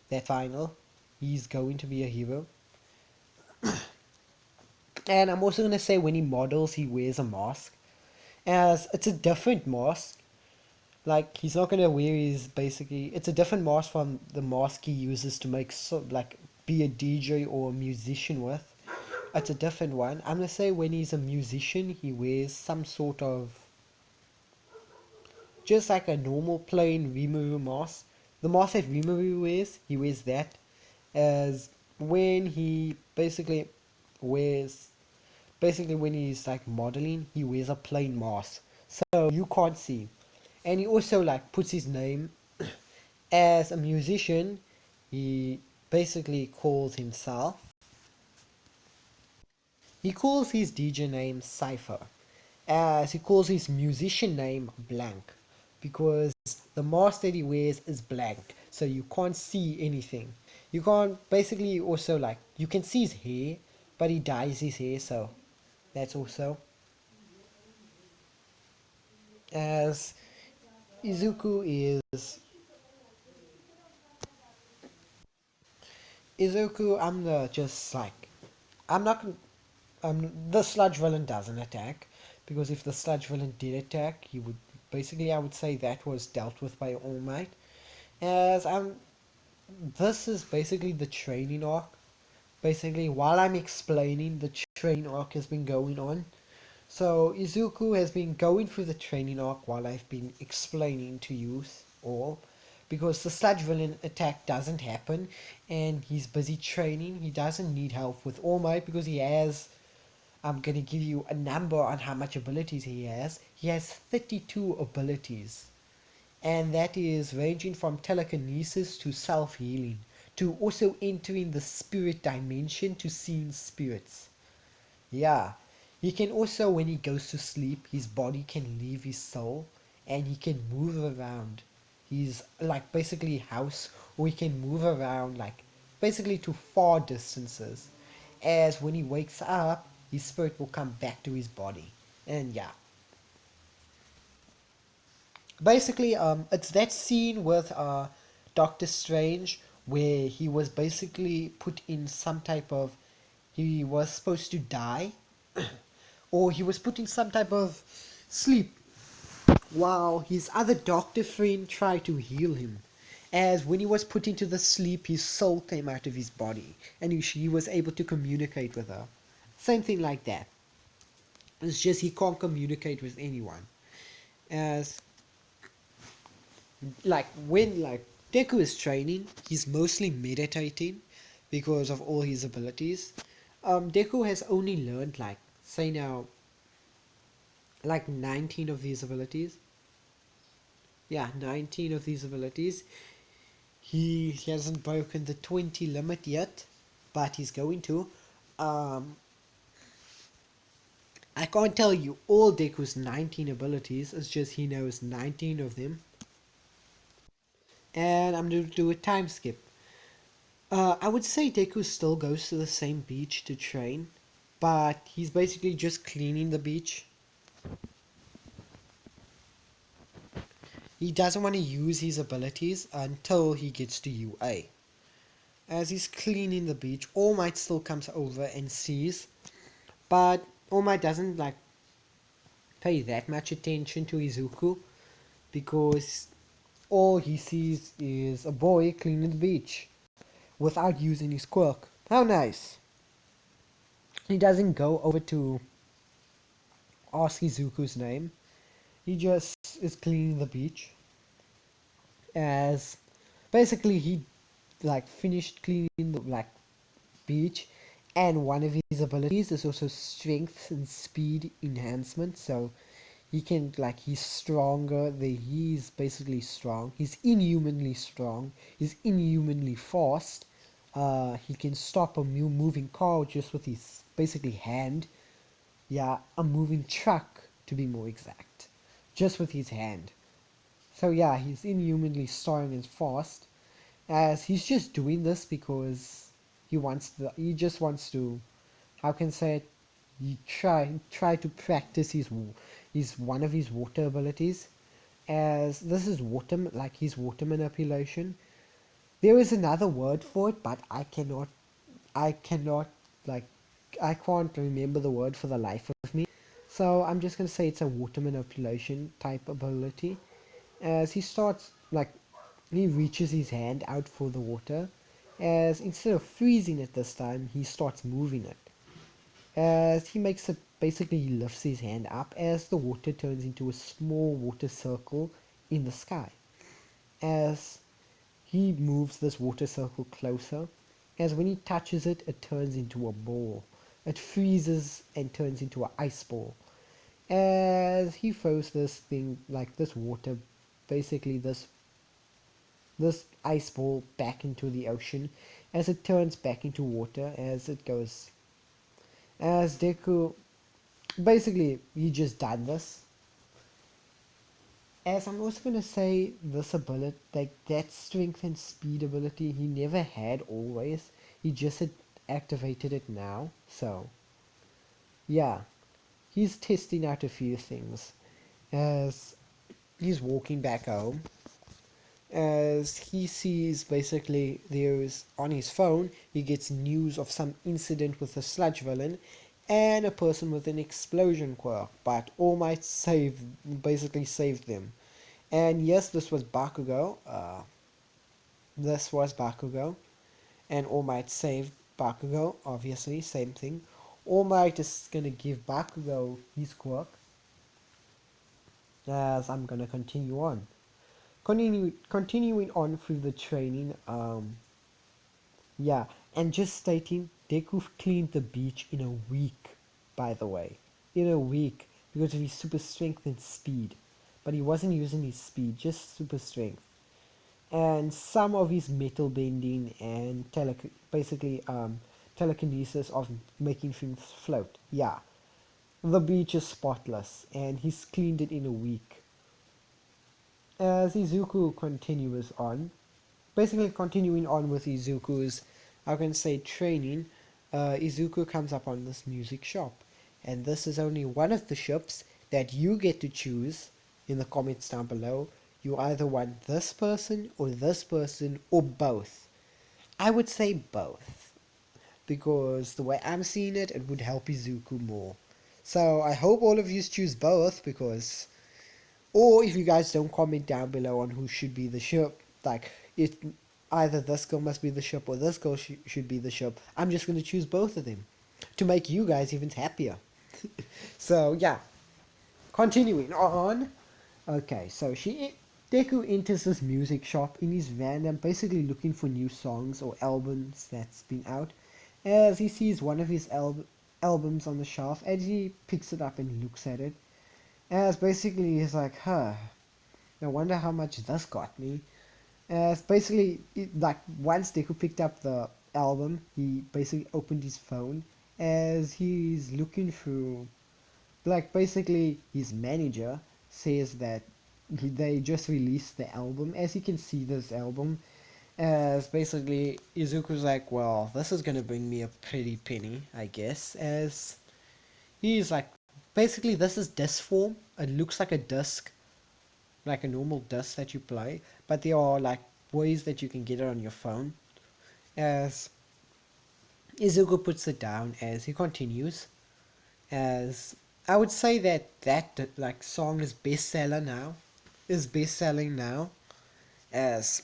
That final, he's going to be a hero. And I'm also gonna say when he models, he wears a mask, as it's a different mask. Like he's not gonna wear his basically. It's a different mask from the mask he uses to make like be a DJ or a musician with. It's a different one. I'm gonna say when he's a musician, he wears some sort of just like a normal plain Rimuru mask. The mask that Rimuru wears, he wears that. As when he wears basically when he's like modeling, he wears a plain mask, so you can't see. And he also like puts his name as a musician. He basically calls himself. He calls his DJ name Cypher, as he calls his musician name Blank, because the mask that he wears is blank, so you can't see anything. You can't basically also like you can see his hair, but he dyes his hair, so that's also as Izuku is Izuku. I'm the just like I'm not the sludge villain doesn't attack, because if the sludge villain did attack, he would basically I would say that was dealt with by All Might. As this is basically the training arc. Basically, while I'm explaining, the training arc has been going on. So Izuku has been going through the training arc while I've been explaining to you all, because the sludge villain attack doesn't happen, and he's busy training. He doesn't need help with All Might because he has. I'm gonna give you a number on how much abilities he has. He has 32 abilities, and that is ranging from telekinesis to self-healing to also entering the spirit dimension to seeing spirits. Yeah, he can also, when he goes to sleep, his body can leave his soul and he can move around. He's like basically house, or he can move around like basically to far distances. As when he wakes up, his spirit will come back to his body. And yeah, basically, it's that scene with Doctor Strange where he was basically put in some type of. He was supposed to die, or he was put in some type of sleep while his other doctor friend tried to heal him. As when he was put into the sleep, his soul came out of his body and he was able to communicate with her. Same thing like that. It's just he can't communicate with anyone. As like when like Deku is training, he's mostly meditating because of all his abilities. Deku has only learned like say now like 19 of these abilities. Yeah, 19 of these abilities. He hasn't broken the 20 limit yet, but he's going to. Um, I can't tell you all Deku's 19 abilities, it's just he knows 19 of them. And I'm going to do a time skip. I would say Deku still goes to the same beach to train, but he's basically just cleaning the beach. He doesn't want to use his abilities until he gets to UA. As he's cleaning the beach, All Might still comes over and sees, but All Might doesn't like pay that much attention to Izuku because all he sees is a boy cleaning the beach without using his quirk. How nice! He doesn't go over to ask Izuku's name. He just is cleaning the beach as basically he like finished cleaning the like beach, and one of his abilities is also strength and speed enhancement, so he can like he's stronger. He's basically strong. He's inhumanly strong. He's inhumanly fast. He can stop a moving car just with his basically hand. Yeah, a moving truck to be more exact, just with his hand. So yeah, he's inhumanly strong and fast. As he's just doing this because he just wants to. How can I say it? he try to practice his one of his water abilities, as this is like his water manipulation. There is another word for it, but I cannot like I can't remember the word for the life of me. So I'm just gonna say it's a water manipulation type ability. As he starts like he reaches his hand out for the water, as instead of freezing it this time, he starts moving it. As he makes it basically he lifts his hand up as the water turns into a small water circle in the sky. As he moves this water circle closer, as when he touches it, it turns into a ball. It freezes and turns into an ice ball. As he throws this thing, like this water, basically this ice ball back into the ocean, as it turns back into water as it goes. As Deku, basically, he just done this. As I'm also gonna say, this ability, like that strength and speed ability, he never had always. He just had activated it now. So, yeah, he's testing out a few things. As he's walking back home, as he sees basically there's on his phone, he gets news of some incident with a sludge villain and a person with an explosion quirk, but All Might basically saved them. And yes, this was Bakugo, and All Might saved Bakugo, obviously, same thing. All Might is gonna give Bakugo his quirk, as I'm gonna continue on. Continuing on through the training, yeah, and just stating, Deku cleaned the beach in a week, by the way. In a week, because of his super strength and speed. But he wasn't using his speed, just super strength. And some of his metal bending and basically telekinesis of making things float. Yeah, the beach is spotless, and he's cleaned it in a week. As Izuku continues on, basically continuing on with Izuku's, I can say, training, Izuku comes up on this music shop. And this is only one of the ships that you get to choose in the comments down below. You either want this person, or both. I would say both. Because the way I'm seeing it, it would help Izuku more. So I hope all of you choose both, because or if you guys don't comment down below on who should be the ship, like if either this girl must be the ship or this girl should be the ship, I'm just going to choose both of them to make you guys even happier. So yeah, continuing on. Okay, so Deku enters this music shop in his van and basically looking for new songs or albums that's been out. As he sees one of his albums on the shelf, and he picks it up and looks at it. As basically he's like, huh, I wonder how much this got me. As basically, like once Deku picked up the album, he basically opened his phone as he's looking through. Like basically, his manager says that they just released the album. As you can see, this album, as basically Izuku's like, well, this is gonna bring me a pretty penny, I guess. As he's like, basically, this is disc form. It looks like a disc, like a normal disc that you play, but there are like ways that you can get it on your phone. As Izuku puts it down, as he continues, as I would say that like song is bestseller now, is best selling now, as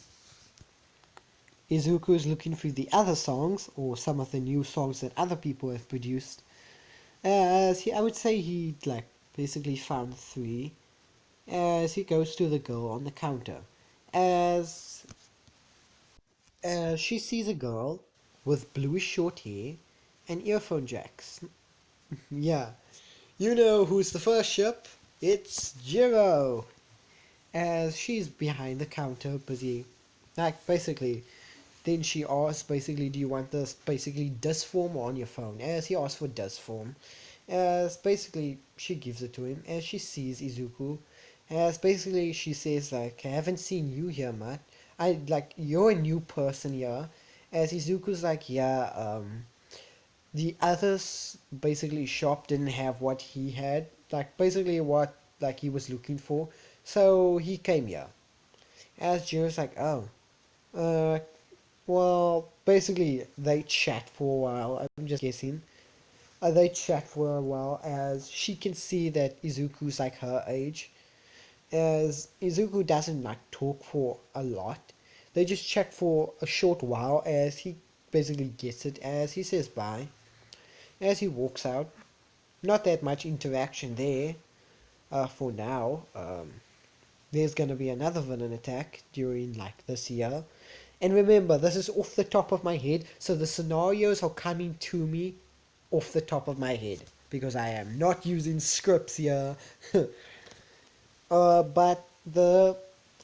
Izuku is looking through the other songs or some of the new songs that other people have produced. As I would say he like basically found three. As he goes to the girl on the counter, as she sees a girl with bluish short hair and earphone jacks. Yeah, you know who's the first ship? It's Jiro! As she's behind the counter, busy. Like, basically, then she asks, basically, do you want this, basically, disc form or on your phone? As he asks for disc form. As basically, she gives it to him, as she sees Izuku. As basically, she says, like, I haven't seen you here, Matt. I, like, you're a new person here. As Izuku's like, yeah, the others basically shop didn't have what he had, like basically what like he was looking for. So he came here. As Jiro's like, oh, uh, well, basically they chat for a while. I'm just guessing. They chat for a while as she can see that Izuku's like her age. As Izuku doesn't like talk for a lot. They just chat for a short while as he basically gets it as he says bye. As he walks out, not that much interaction there for now. There's gonna be another villain attack during like this year. And remember, this is off the top of my head, so the scenarios are coming to me off the top of my head because I am not using scripts here. But the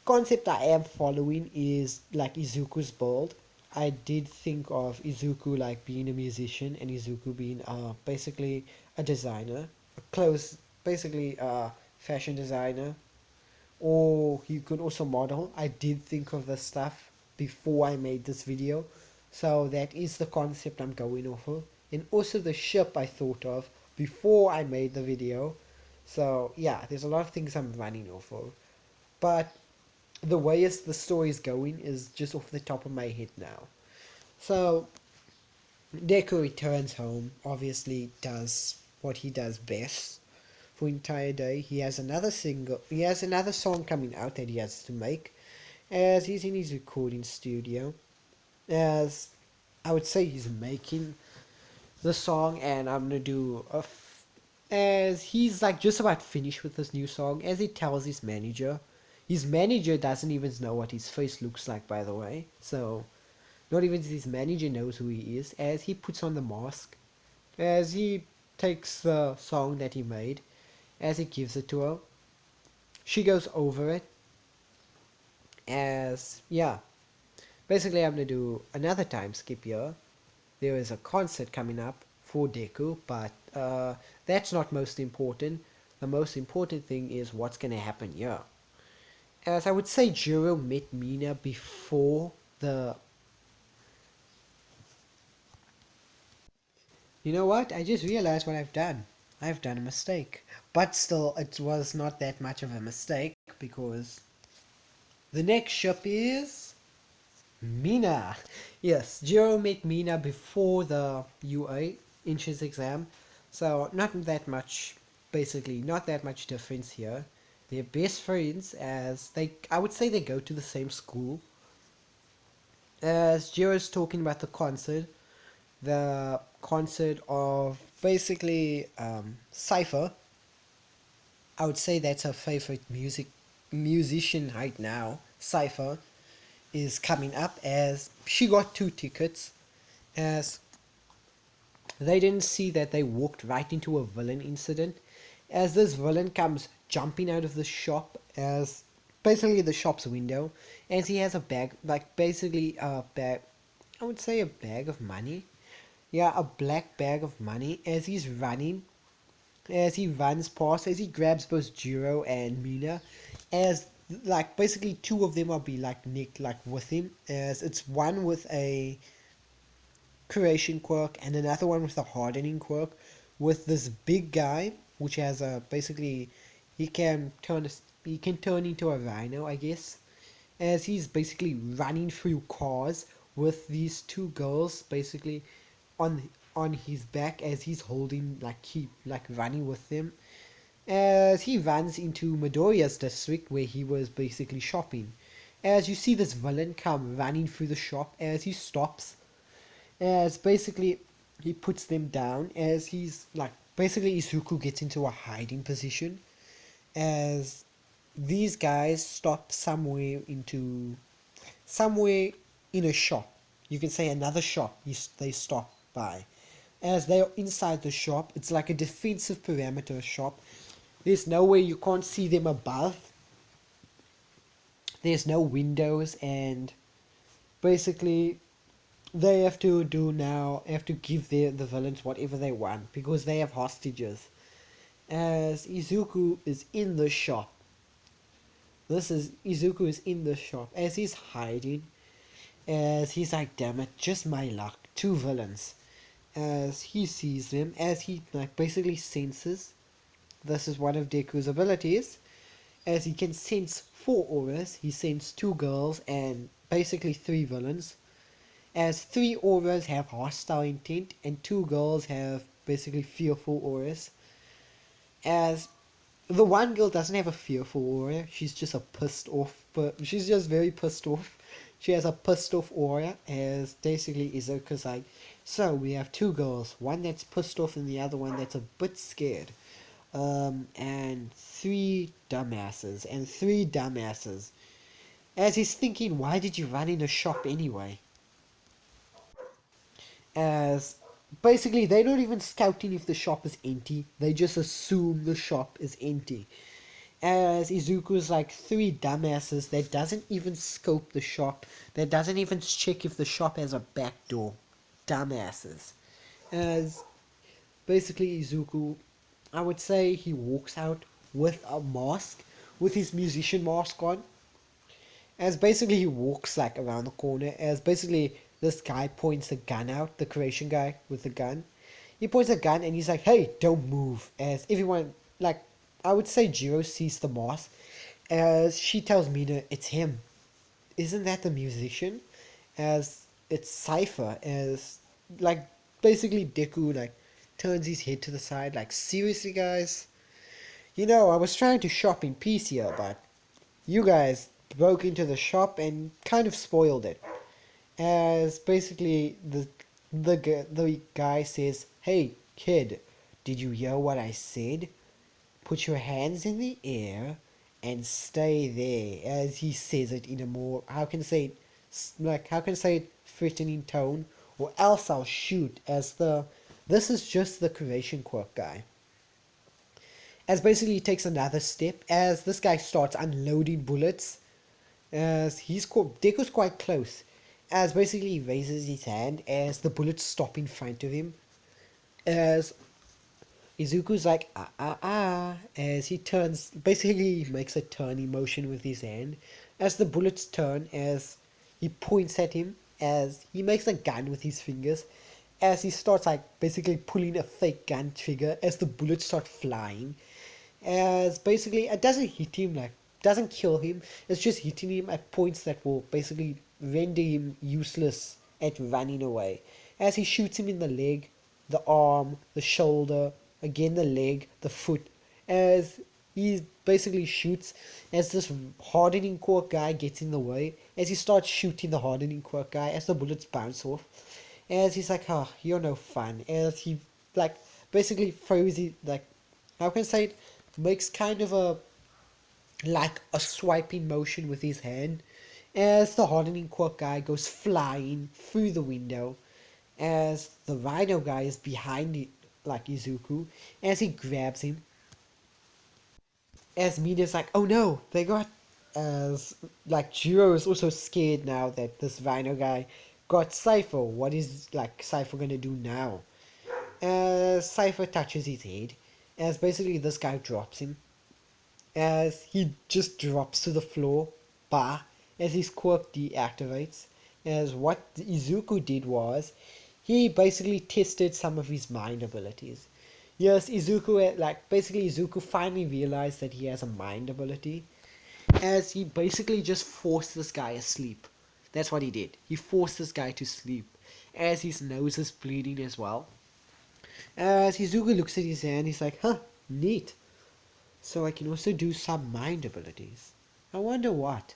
concept I am following is like Izuku's build. I did think of Izuku like being a musician and Izuku being basically a designer, a clothes, basically a fashion designer, or you could also model. I did think of this stuff before I made this video, so that is the concept I'm going off of. And also the ship I thought of before I made the video. So yeah, there's a lot of things I'm running off of. But the way the story is going is just off the top of my head now. So Deku returns home, obviously does what he does best for entire day. He has another song coming out that he has to make as he's in his recording studio. As I would say he's making the song and I'm gonna do as he's like just about finished with this new song as he tells his manager. His manager doesn't even know what his face looks like, by the way. So not even his manager knows who he is as he puts on the mask. As he takes the song that he made, as he gives it to her, she goes over it. As yeah, basically I'm gonna do another time skip here. There is a concert coming up for Deku, but that's not most important. The most important thing is what's gonna happen here. As I would say, Jiro met Mina before the. You know what? I just realized what I've done. I've done a mistake. But still, it was not that much of a mistake because the next ship is Mina. Yes, Jiro met Mina before the UA entrance exam. So not that much, basically, not that much difference here. They're best friends as I would say they go to the same school. As Jiro's talking about the concert of basically Cypher. I would say that's her favorite musician right now. Cypher is coming up as she got 2 tickets as they didn't see that they walked right into a villain incident as this villain comes jumping out of the shop as basically the shop's window as he has a bag like basically a bag I would say a bag of money. Yeah, a black bag of money as he's running. As he runs past, as he grabs both Jiro and Mina, as like basically two of them are be like Nick like with him, as it's one with a creation quirk and another one with a hardening quirk, with this big guy which has a basically he can turn into a rhino, I guess, as he's basically running through cars with these 2 girls basically on on his back as he's holding like running with them as he runs into Midoriya's district where he was basically shopping. As you see this villain come running through the shop as he stops as basically he puts them down as he's like basically Izuku gets into a hiding position as these guys stop somewhere in a shop. You can say another shop they stop by. As they are inside the shop, it's like a defensive parameter shop. There's nowhere you can't see them above. There's no windows and basically they have to give the villains whatever they want because they have hostages. As Izuku is in the shop. Izuku is in the shop as he's hiding as he's like, damn it, just my luck. 2 villains. as he sees them, as he like basically senses. This is one of Deku's abilities, as he can sense four auras. He sends two girls and basically three villains. As three auras have hostile intent and two girls have basically fearful auras. As the one girl doesn't have a fearful aura, she's just a pissed off, but she's just very pissed off. She has a pissed off aura, as basically Izuku's like, so we have two girls, one that's pissed off and the other one that's a bit scared. And three dumbasses. As he's thinking, why did you run in a shop anyway? As basically they're not even scouting if the shop is empty, they just assume the shop is empty. As Izuku's like three dumbasses that doesn't even scope the shop, that doesn't even check if the shop has a back door. Dumbasses. As basically Izuku, I would say he walks out with a mask, with his musician mask on, as basically he walks like around the corner, as basically this guy points a gun out, the creation guy with the gun. He points a gun and he's like, hey, don't move. As everyone, like, I would say Jiro sees the mask, as she tells Mina, it's him. Isn't that the musician? As it's Cypher, as, like, basically Deku, like, turns his head to the side, like, seriously, guys? You know, I was trying to shop in peace here, but you guys broke into the shop and kind of spoiled it. As basically the guy says, "Hey kid, did you hear what I said? Put your hands in the air and stay there." As he says it in a more, how can I say it, how can I say it, threatening tone, or else I'll shoot. As the this is just the creation quirk guy. As basically he takes another step, as this guy starts unloading bullets, as Deku's quite close, as basically he raises his hand as the bullets stop in front of him, as Izuku's like as he turns, basically he makes a turning motion with his hand, as the bullets turn, as he points at him, as he makes a gun with his fingers, as he starts like basically pulling a fake gun trigger, as the bullets start flying, as basically it doesn't hit him, like doesn't kill him, it's just hitting him at points that will basically render him useless at running away, as he shoots him in the leg, the arm, the shoulder, again the leg, the foot, as he basically shoots, as this hardening quirk guy gets in the way, as he starts shooting the hardening quirk guy, as the bullets bounce off, as he's like, oh, you're no fun, as he like basically throws it, like, how can I say it, makes kind of a like a swiping motion with his hand, as the hardening quirk guy goes flying through the window, as the rhino guy is behind it, like Izuku, as he grabs him, as Mina's like, oh no, they got, as like Jiro is also scared now that this rhino guy got Cypher. What is like Cypher gonna do now? As Cypher touches his head, as basically this guy drops him, as he just drops to the floor, bah, as his quirk deactivates. As what Izuku did was, he basically tested some of his mind abilities. Yes, Izuku, like, basically Izuku finally realized that he has a mind ability, as he basically just forced this guy asleep. That's what he did. He forced this guy to sleep, as his nose is bleeding as well. As Izuku looks at his hand, he's like, huh, neat. So I can also do some mind abilities. I wonder what.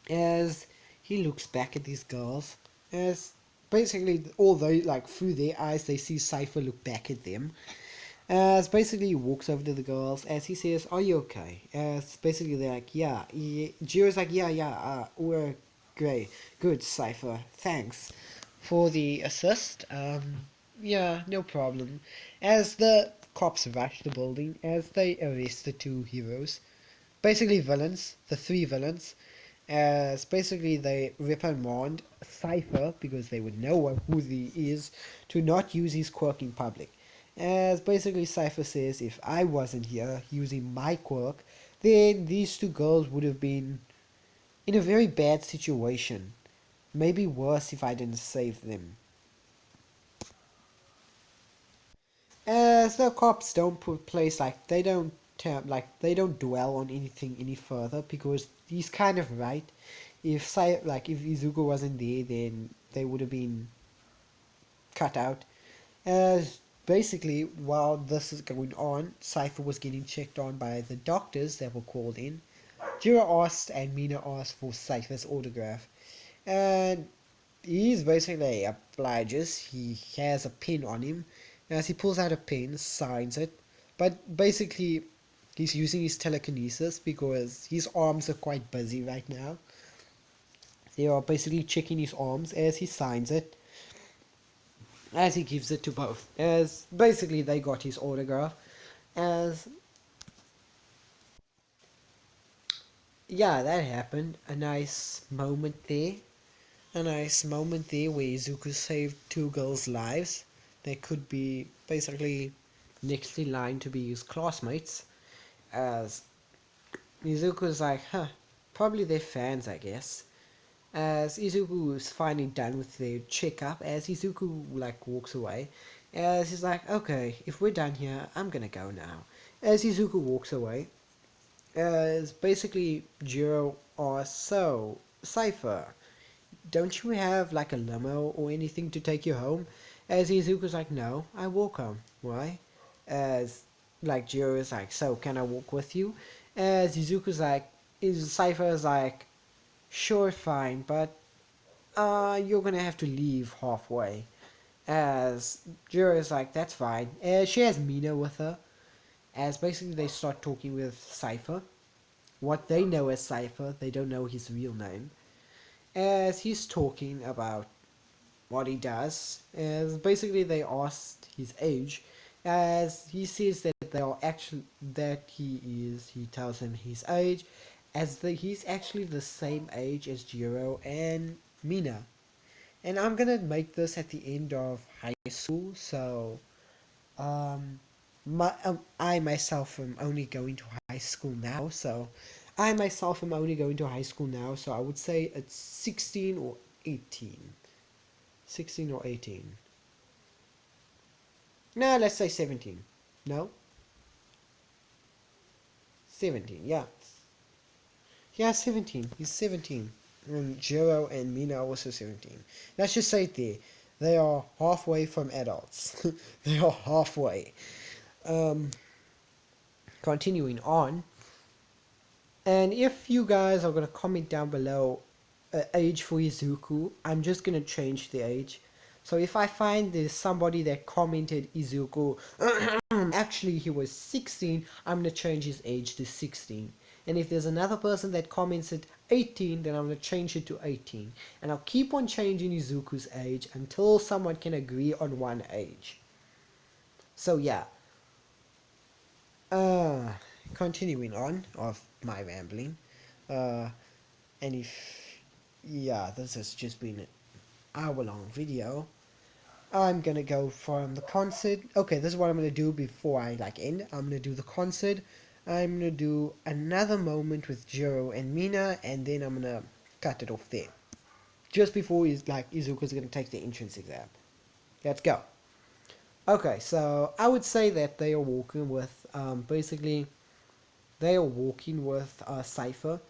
As he looks back at these girls, as basically, although like through their eyes they see Cypher look back at them, as basically he walks over to the girls, as he says, are you okay? As basically they're like, yeah. Jiro's like, yeah, we're great. Good, Cypher. Thanks for the assist. Yeah, no problem. As the cops rush the building, as they arrest the two heroes, basically villains, the three villains, as basically they reprimand Cypher, because they would know who he is, to not use his quirk in public. As basically Cypher says, if I wasn't here using my quirk, then these two girls would have been in a very bad situation. Maybe worse if I didn't save them. As the cops don't put place like they don't dwell on anything any further because he's kind of right. If Izuku wasn't there, then they would have been cut out. As basically while this is going on, Cypher was getting checked on by the doctors that were called in. Jiro asked and Mina asked for Cypher's autograph, and he's basically obliges. He has a pin on him. As he pulls out a pin, signs it. But basically, he's using his telekinesis because his arms are quite busy right now. They are basically checking his arms as he signs it, as he gives it to both. As basically they got his autograph. As yeah, that happened. A nice moment there. A nice moment there where Izuku saved two girls' lives. They could be basically next in line to be his classmates. As Izuku's like, huh, probably their fans, I guess. As Izuku is finally done with their checkup, as Izuku like walks away, as he's like, okay, if we're done here, I'm gonna go now. As Izuku walks away, as basically Jiro asks, so, Cypher, don't you have like a limo or anything to take you home? As Izuku's like, no, I walk home. Why? As like Jiro is like, so can I walk with you? As Izuku's like, Cypher's like, sure, fine, but you're gonna have to leave halfway. As Jiro is like, that's fine. As she has Mina with her. As basically they start talking with Cypher. What they know as Cypher, they don't know his real name. As he's talking about what he does, as basically they asked his age, as he says that they are actually he tells him his age, he's actually the same age as Jiro and Mina. And I'm gonna make this at the end of high school, so um, I myself am only going to high school now, so I myself am only going to high school now, so I would say it's 16 or 18. 16 or 18. No, let's say 17. No? 17, yeah. Yeah, 17. He's 17. And Jiro and Mina are also 17. Let's just say it there. They are halfway from adults. They are halfway. Um, Continuing on. And if you guys are going to comment down below age for Izuku, I'm just going to change the age. So if I find there's somebody that commented Izuku, actually he was 16, I'm going to change his age to 16. And if there's another person that comments it 18, then I'm going to change it to 18. And I'll keep on changing Izuku's age until someone can agree on one age. So yeah. Uh, Continuing on of my rambling. Uh, and if, yeah, this has just been an hour long video. I'm gonna go from the concert. Okay, this is what I'm gonna do before I like end. I'm gonna do the concert. I'm gonna do another moment with Jiro and Mina, and then I'm gonna cut it off there. Just before Izuku's gonna take the entrance exam. Let's go. Okay, so I would say that they are walking with basically they are walking with Cypher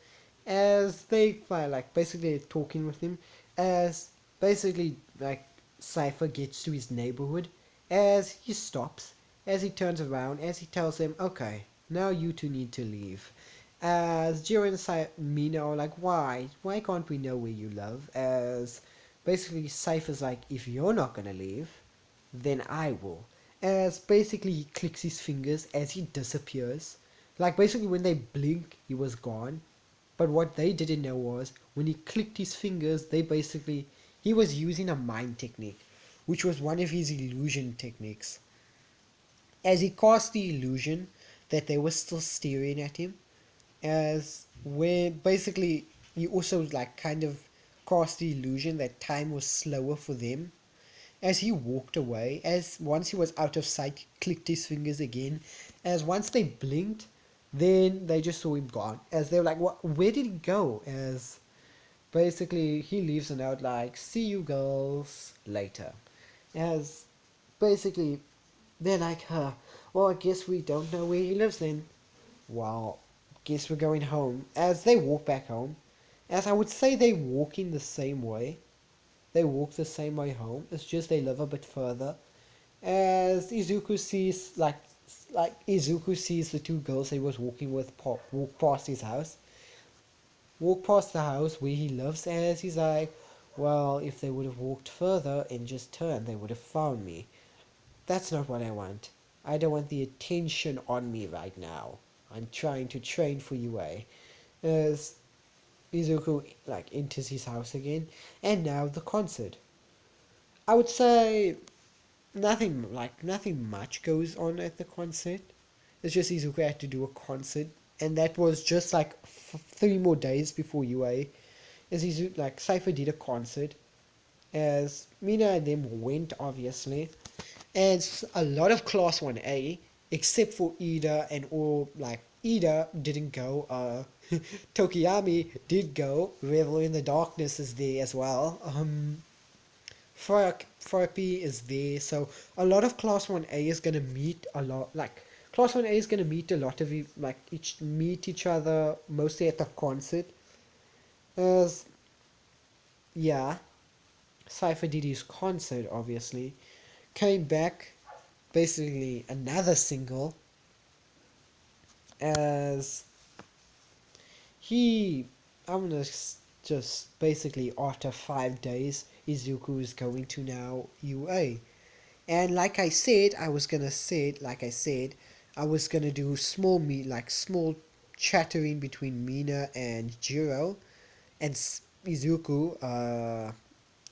as they like basically talking with him as basically like Cypher gets to his neighborhood as he stops, as he turns around, as he tells him, okay, now you two need to leave. As Jiro and Mina are like, why can't we know where you live? As basically Cypher's like, if you're not gonna leave, then I will. As basically he clicks his fingers as he disappears. Like basically when they blink, he was gone. But what they didn't know was when he clicked his fingers, he was using a mind technique, which was one of his illusion techniques. As he cast the illusion that they were still staring at him, as where basically he also like kind of cast the illusion that time was slower for them. As he walked away, as once he was out of sight, he clicked his fingers again. As once they blinked, then they just saw him gone. As they were like, what, where did he go? As basically he leaves a note like, see you girls later. As basically They're like, well, I guess we don't know where he lives then. Well, guess we're going home. As they walk back home, as I would say they walk in the same way. They walk the same way home. It's just they live a bit further. As Izuku sees the two girls he was walking with walk past his house. Walk past the house where he lives, as he's like, well, if they would have walked further and just turned, they would have found me. That's not what I want. I don't want the attention on me right now. I'm trying to train for UA. As Izuku enters his house again, and now the concert. I would say nothing much goes on at the concert. It's just Izuku had to do a concert, and that was just 3 more days before UA. As Cypher did a concert, as Mina and them went obviously, and a lot of Class 1A, except for Ida and all Ida didn't go. Tokiyami did go. Revel in the Darkness is there as well. Therapy is there, so a lot of Class 1A is gonna meet a lot. Class 1A is gonna meet a lot of meet each other mostly at the concert. As yeah, Cypher did his concert obviously. Came back, basically another single, as he I'm gonna just basically after 5 days Izuku is going to now UA. And like I said, I was gonna do small chattering between Mina and Jiro and Izuku,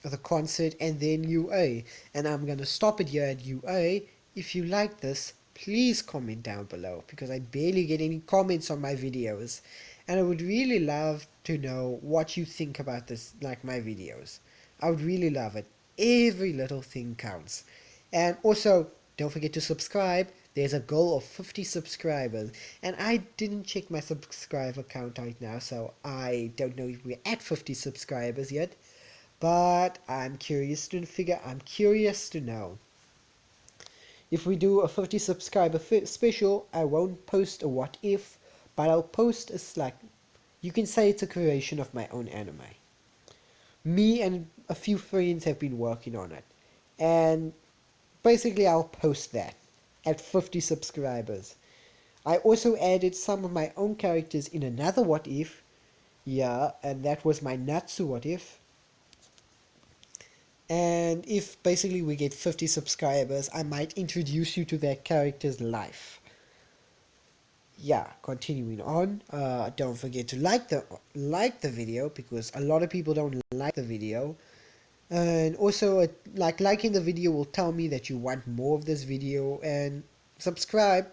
the concert, and then UA. And I'm gonna stop it here at UA. If you like this, please comment down below because I barely get any comments on my videos. And I would really love to know what you think about this, my videos. I would really love it. Every little thing counts. And also, don't forget to subscribe. There's a goal of 50 subscribers. And I didn't check my subscriber count right now, so I don't know if we're at 50 subscribers yet. But I'm curious to know. If we do a 50 subscriber special, I won't post a what if, but I'll post you can say it's a creation of my own anime. Me and a few friends have been working on it. And basically I'll post that at 50 subscribers. I also added some of my own characters in another what if. Yeah, and that was my Natsu what if. And if basically we get 50 subscribers, I might introduce you to that character's life. Yeah, continuing on. Don't forget to like the video because a lot of people don't like the video. And also, liking the video will tell me that you want more of this video. And subscribe.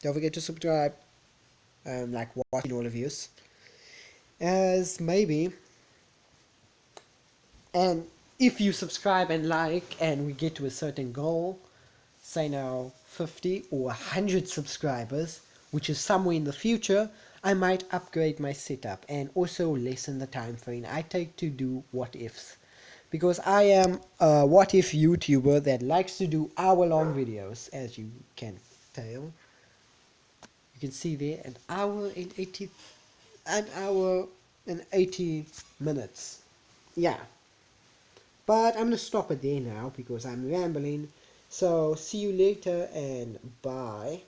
Don't forget to subscribe. Watching all of you. As maybe. And if you subscribe and and we get to a certain goal, say now 50 or 100 subscribers, which is somewhere in the future, I might upgrade my setup and also lessen the time frame I take to do what ifs. Because I am a what if YouTuber that likes to do hour-long videos, as you can tell. You can see there an hour and 80 minutes. Yeah. But I'm gonna stop it there now because I'm rambling. So see you later and bye.